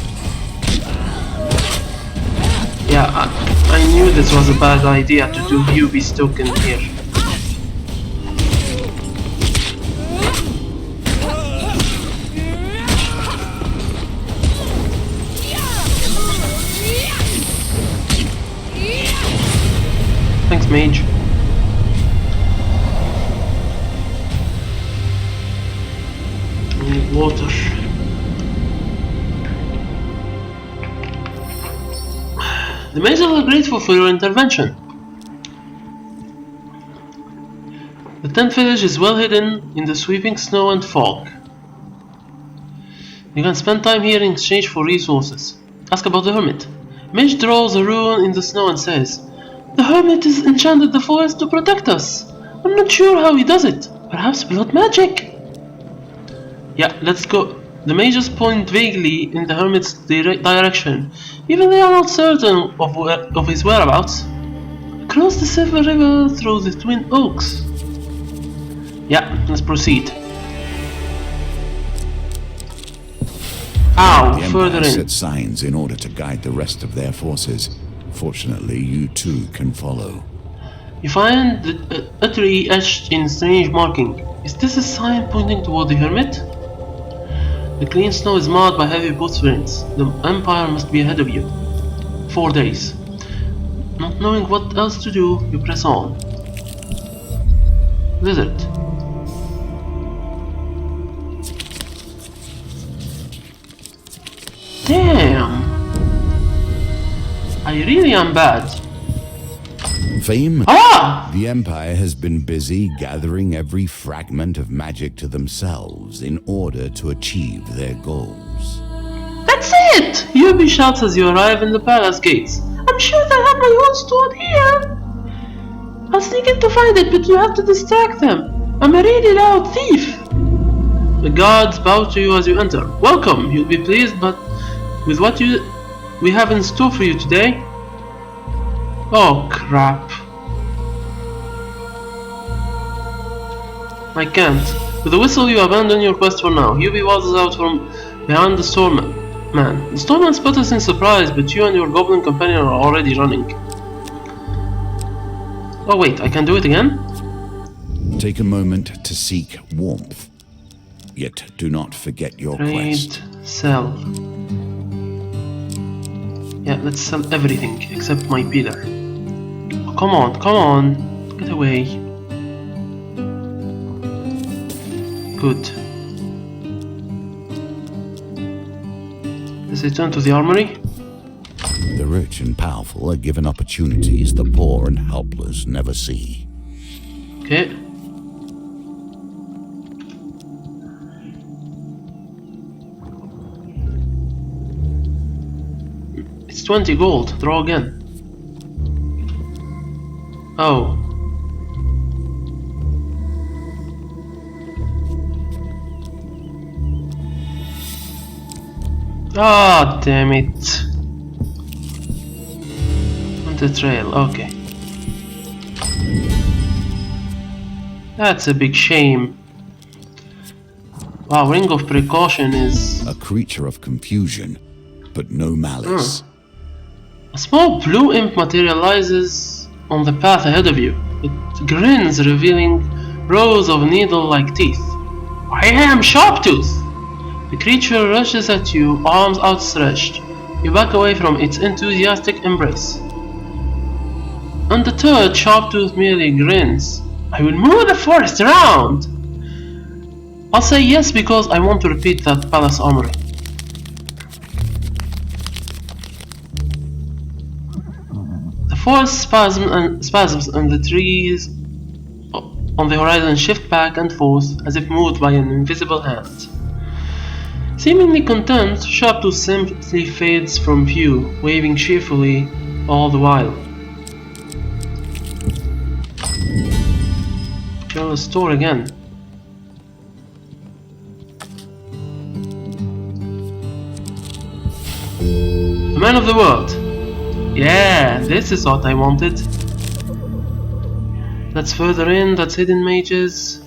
Yeah, I knew this was a bad idea to do UB's token here. Thanks, mage. I need water. The mages are grateful for your intervention. The tent village is well hidden in the sweeping snow and fog. You can spend time here in exchange for resources. Ask about the hermit. Mage draws a rune in the snow and says, "The hermit has enchanted the forest to protect us. I'm not sure how he does it. Perhaps blood magic?" Yeah, let's go. The mages point vaguely in the hermit's direction, even they are not certain of his whereabouts. Across the Silver River through the Twin Oaks. Yeah, let's proceed. Ow, The further Empire in. set signs in order to guide the rest of their forces. Fortunately, you too can follow. You find a tree etched in strange marking. Is this a sign pointing toward the hermit? The clean snow is marred by heavy footprints. The Empire must be ahead of you. 4 days. Not knowing what else to do, you press on. Desert. Damn! I really am bad. Fame? Ah! The Empire has been busy gathering every fragment of magic to themselves in order to achieve their goals. That's it! Yubi shouts as you arrive in the palace gates. I'm sure they have my own stored here. I'll sneak in to find it, but you have to distract them. I'm a really loud thief. The guards bow to you as you enter. Welcome, you'll be pleased, but with what we have in store for you today. Oh crap. I can't. With a whistle you abandon your quest for now. Yubi waddles out from behind the Stormman. The Stormman spots us in surprise, but you and your goblin companion are already running. Oh wait, I can do it again? Take a moment to seek warmth. Yet do not forget your quest. Trade, sell. Yeah, let's sell everything except my pillar. Oh, come on, get away. Good. Let's return to the armory. The rich and powerful are given opportunities the poor and helpless never see. Okay. It's 20 gold. Draw again. Oh. Ah, damn it. On the trail, okay. That's a big shame. Wow, Ring of Precaution is... A creature of confusion, but no malice. A small blue imp materializes on the path ahead of you. It grins, revealing rows of needle-like teeth. I am Sharptooth! The creature rushes at you, arms outstretched. You back away from its enthusiastic embrace. Undeterred, Sharptooth merely grins. I will move the forest around! I'll say yes because I want to repeat that palace armory. The forest spasms and the trees on the horizon shift back and forth as if moved by an invisible hand. Seemingly content, Sharptooth simply fades from view, waving cheerfully all the while. Go to the store again. The man of the world. Yeah, this is what I wanted. That's further in, that's hidden mages.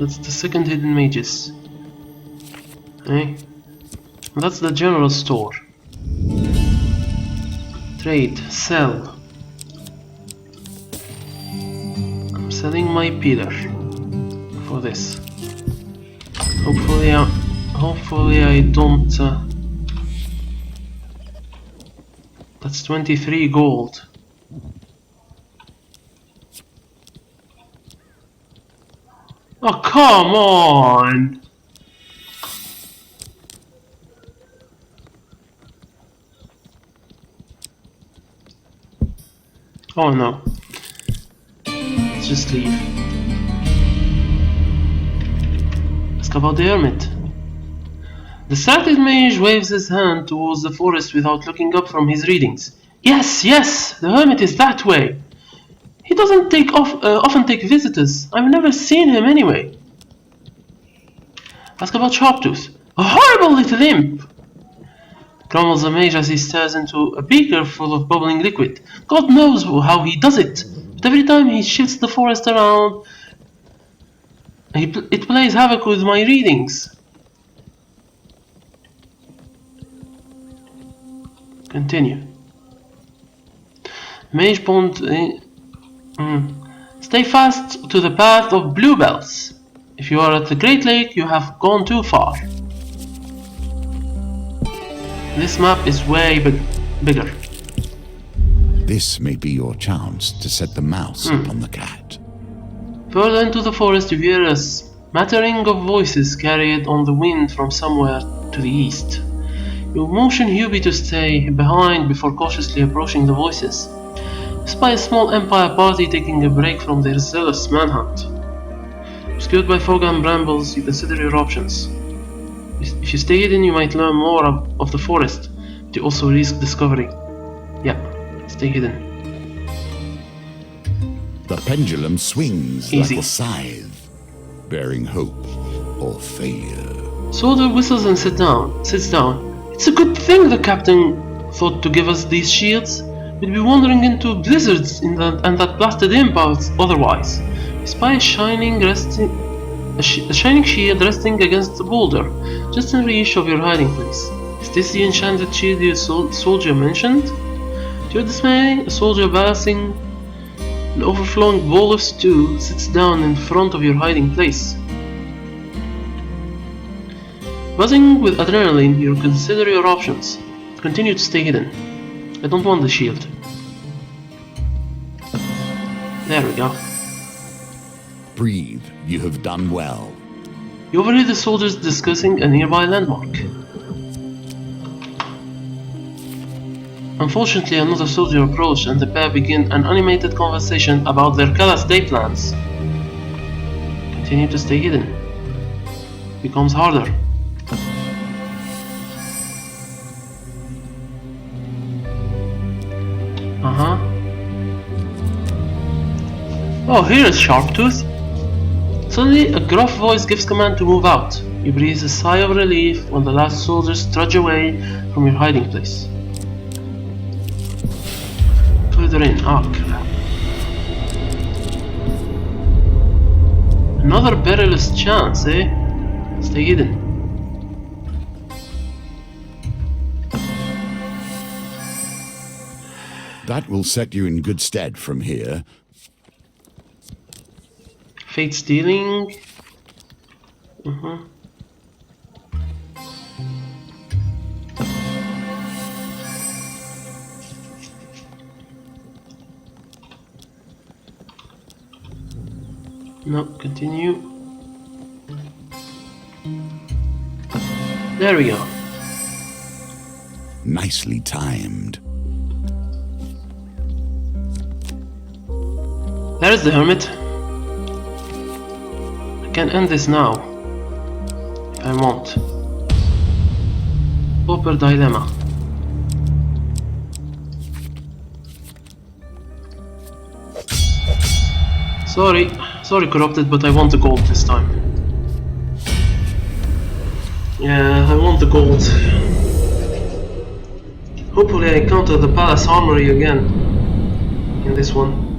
That's the second hidden mages. Okay. That's the general store. Trade, sell. I'm selling my pillar for this. Hopefully I don't. That's 23 gold. Oh, come on! Oh no. Let's just leave. Ask about the hermit. The distracted mage waves his hand towards the forest without looking up from his readings. Yes, yes! The hermit is that way! He doesn't often take visitors. I've never seen him anyway. Ask about Sharptooth. A horrible little imp! Grumbles the mage as he stares into a beaker full of bubbling liquid. God knows how he does it, but every time he shifts the forest around, it plays havoc with my readings. Continue. Mage point. Stay fast to the path of bluebells. If you are at the Great Lake, you have gone too far. This map is way bigger. This may be your chance to set the mouse upon the cat. Further into the forest, you hear a smattering of voices carried on the wind from somewhere to the east. You motion Hubie to stay behind before cautiously approaching the voices. You spy a small Empire party taking a break from their zealous manhunt. Obscured by fog and brambles, you consider your options. If you stay hidden, you might learn more of the forest, but you also risk discovery. Yeah, stay hidden. The pendulum swings Easy. like a scythe, bearing hope or failure. Soldier whistles and sits down. It's a good thing the captain thought to give us these shields. We'd be wandering into blizzards and that blasted impulse otherwise. You spy a shining shield resting against the boulder, just in reach of your hiding place. Is this the enchanted shield your soldier mentioned? To your dismay, a soldier balancing an overflowing bowl of stew sits down in front of your hiding place. Buzzing with adrenaline, you consider your options. Continue to stay hidden. I don't want the shield. There we go. Breathe, you have done well. You overhear the soldiers discussing a nearby landmark. Unfortunately, another soldier approached and the pair begin an animated conversation about their Kallas day plans. Continue to stay hidden. Becomes harder. Oh, here is Sharptooth. Suddenly, a gruff voice gives command to move out. You breathe a sigh of relief when the last soldiers trudge away from your hiding place. Further in. Oh, crap. Another perilous chance, eh? Stay hidden. That will set you in good stead from here. Fate stealing. No, continue. There we go. Nicely timed. There's the hermit. I can end this now, if I want. Proper dilemma. Sorry corrupted, but I want the gold this time. Yeah, I want the gold. Hopefully I encounter the palace armory again in this one.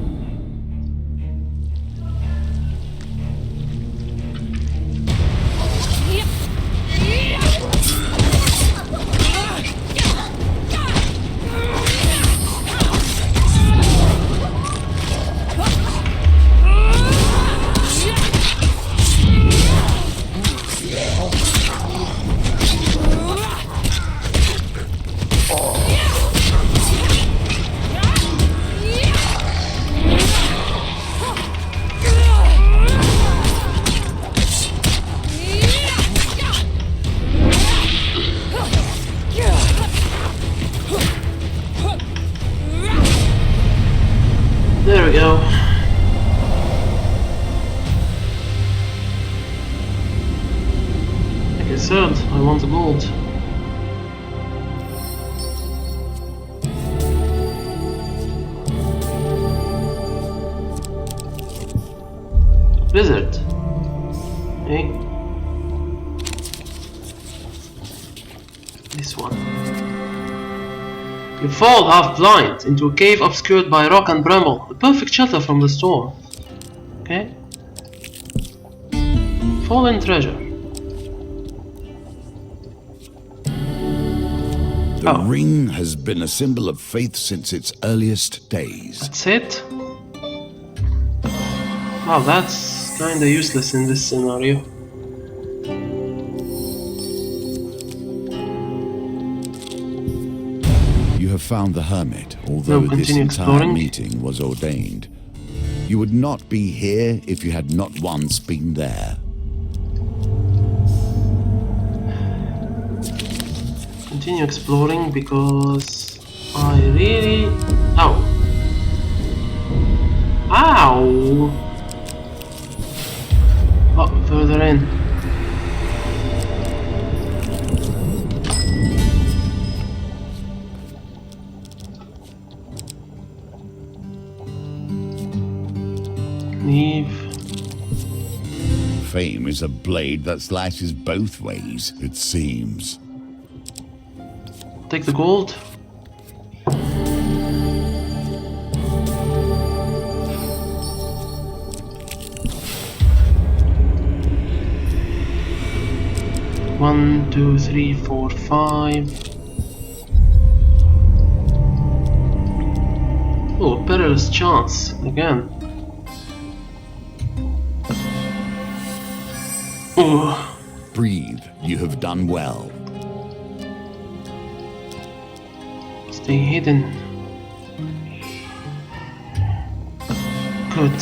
There we go. Like I said, I want the gold. Blizzard. Okay. This one. You fall half blind into a cave obscured by rock and bramble, a perfect shelter from the storm. Okay. Fallen treasure. The ring has been a symbol of faith since its earliest days. That's it? Wow, that's kinda useless in this scenario. You have found the hermit, although this continue entire exploring. meeting was ordained. You would not be here if you had not once been there. Continue exploring because I really... Ow! Ow! Oh, further in. Leave. Fame is a blade that slashes both ways, it seems. Take the gold. One, two, three, four, five. Oh, perilous chance again. Oh, Breathe, you have done well. stay hidden. Good.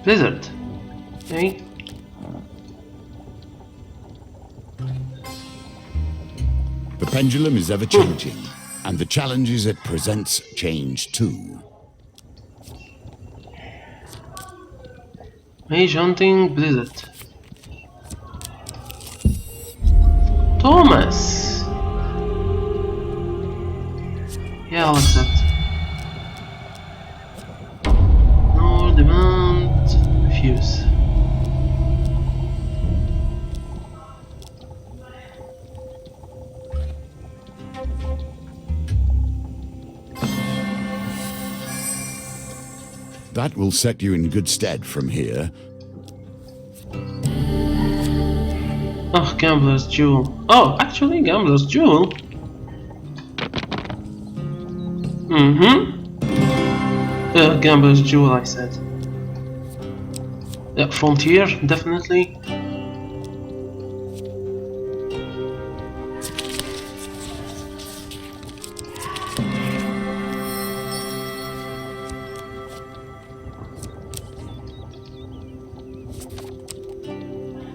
Blizzard. Hey. The pendulum is ever changing, and the challenges it presents change too. Mage hunting, Blizzard. Thomas. Yeah, I'll accept. No demand. Refuse. That will set you in good stead from here. Oh, Gambler's Jewel. Oh, actually, Gambler's Jewel. Gambler's Jewel, I said. Yeah, Frontier, definitely.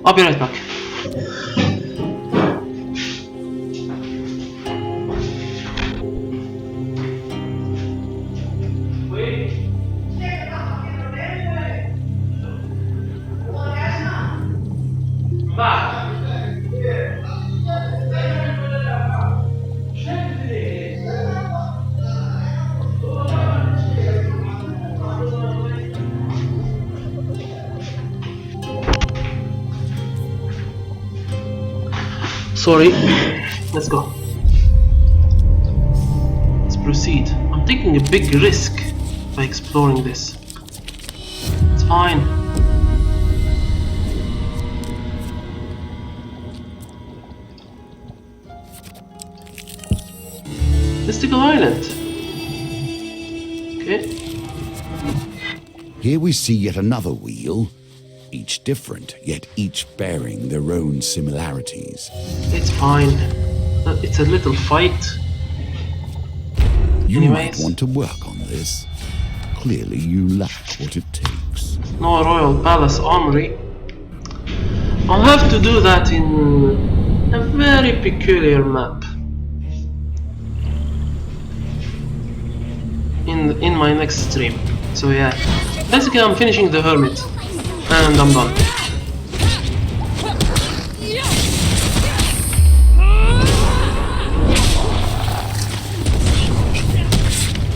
I'll be right back. Sorry, let's go. Let's proceed. I'm taking a big risk by exploring this. It's fine. Mystical Island. Okay. Here we see yet another wheel, each different, yet each bearing their own similarities. It's fine. It's a little fight. You Anyways. might want to work on this. Clearly you lack what it takes. No Royal Palace Armory. I'll have to do that in a very peculiar map. In my next stream. So yeah. Basically I'm finishing the Hermit. And I'm done.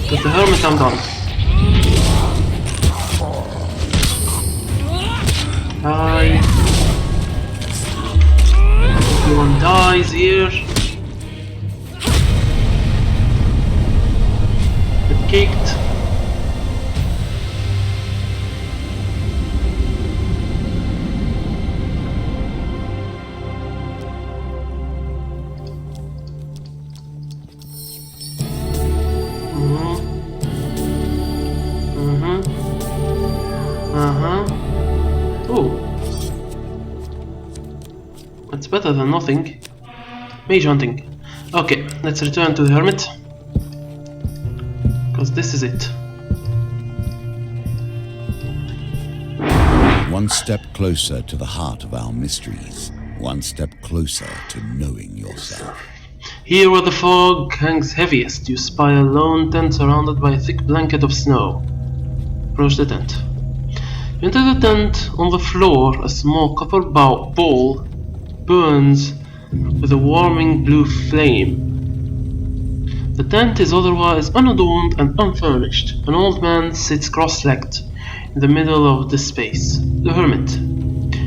With the Hermit I'm done. Die. Everyone dies here. Get kicked. Oh. That's better than nothing. Mage hunting. Okay, let's return to the Hermit. Because this is it. One step closer to the heart of our mysteries. One step closer to knowing yourself. Here where the fog hangs heaviest, you spy a lone tent surrounded by a thick blanket of snow. Approach the tent. You enter the tent. On the floor, a small copper bowl burns with a warming blue flame. The tent is otherwise unadorned and unfurnished. An old man sits cross-legged in the middle of the space. The Hermit.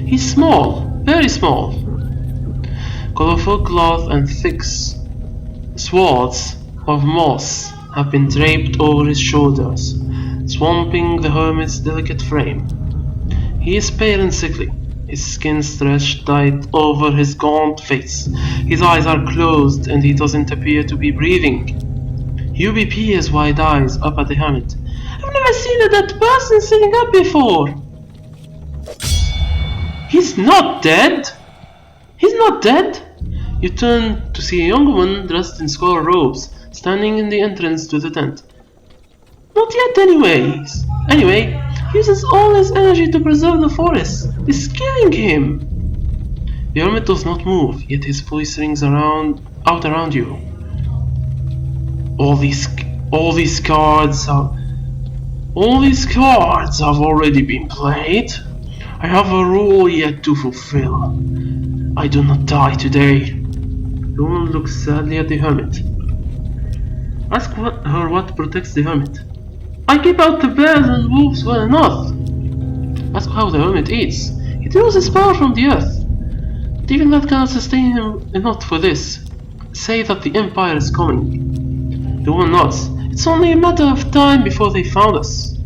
He's small, very small. Colorful cloth and thick swaths of moss have been draped over his shoulders, swamping the Hermit's delicate frame. He is pale and sickly, his skin stretched tight over his gaunt face. His eyes are closed and he doesn't appear to be breathing. You peer his wide eyes up at the Hermit. I've never seen a dead person sitting up before. He's not dead. He's not dead. You turn to see a young woman dressed in scarlet robes standing in the entrance to the tent. Not yet anyways. Anyway, uses all his energy to preserve the forest. It's killing him. The hermit does not move, yet his voice rings out around you. All these cards have already been played. I have a rule yet to fulfill. I do not die today. The woman looks sadly at the hermit. Ask her what protects the hermit. I keep out the bears and wolves well enough. Ask how the hermit eats. He draws his power from the earth. But even that cannot sustain him enough for this. Say that the Empire is coming. The woman nods. It's only a matter of time before they found us.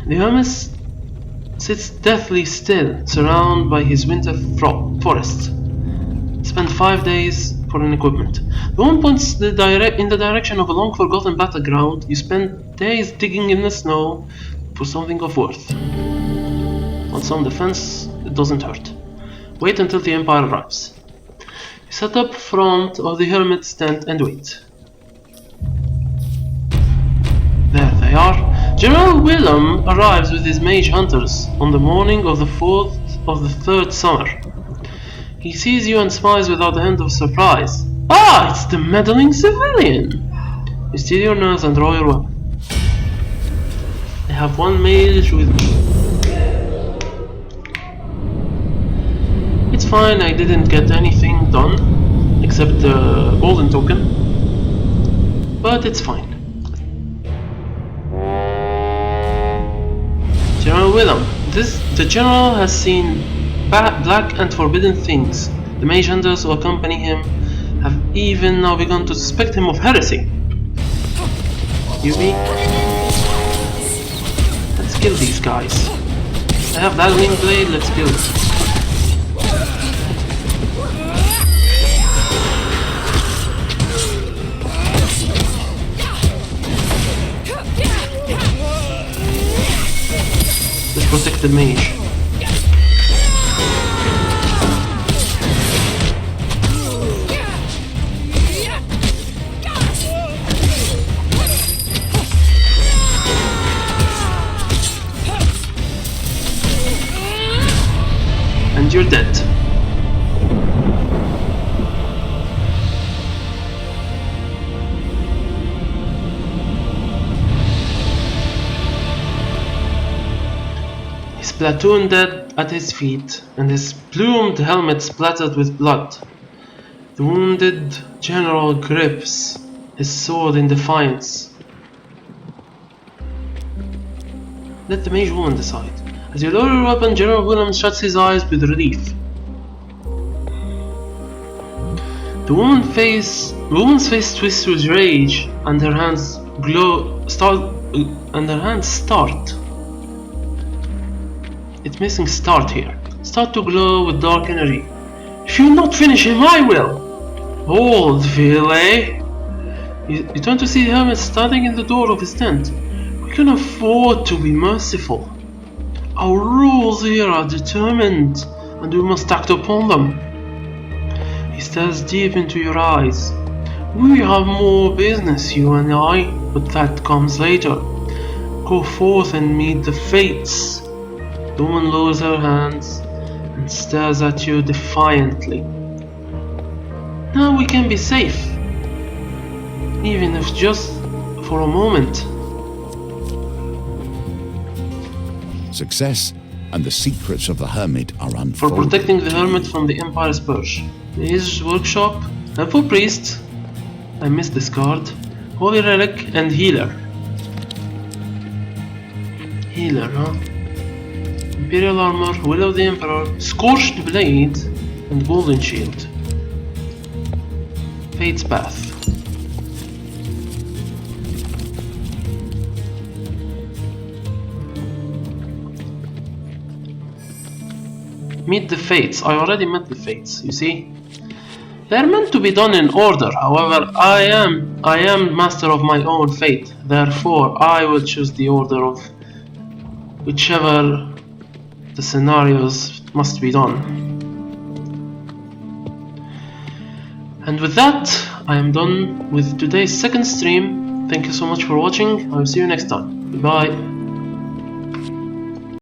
The hermit sits deathly still, surrounded by his winter forest. Spend 5 days for an equipment. The woman points in the direction of a long-forgotten battleground. You spend days digging in the snow for something of worth. On some defense, it doesn't hurt. Wait until the Empire arrives. You set up front of the hermit's tent and wait. There they are. General MALEM arrives with his mage hunters on the morning of the 4th of the 3rd summer. He sees you and smiles without a hint of surprise. Ah, it's the meddling civilian! You steal your nerves and draw your weapon. I have one mage with me. It's fine, I didn't get anything done except the golden token, but it's fine. General MALEM. The general has seen black and forbidden things. The mage hunters who accompany him have even now begun to suspect him of heresy. You mean? Let's kill these guys. I have that wing blade, let's kill it. Let's protect the mage. And you're dead. His platoon dead at his feet, and his plumed helmet splattered with blood. The wounded general grips his sword in defiance. Let the mage woman decide. As you lower your weapon, General MALEM shuts his eyes with relief. The woman's face twists with rage, and her hands start. It's missing start here. Start to glow with dark energy. If you not finish him, I will! Hold, Ville! You turn to see the hermit standing in the door of his tent. We can afford to be merciful. Our rules here are determined, and we must act upon them. He stares deep into your eyes. We have more business, you and I, but that comes later. Go forth and meet the fates. The woman lowers her hands and stares at you defiantly. Now we can be safe, even if just for a moment. Success and the secrets of the hermit are For unfolded. protecting the hermit from the Empire's purge. His workshop, and for priest, I missed this card. Holy relic and healer. Healer, huh? Imperial armor, will of the emperor, scorched blade, and golden shield. Fate's path. Meet the fates. I already met the fates, you see? They're meant to be done in order, however, I am master of my own fate. Therefore, I will choose the order of whichever the scenarios must be done. And with that, I am done with today's second stream. Thank you so much for watching. I will see you next time. Goodbye.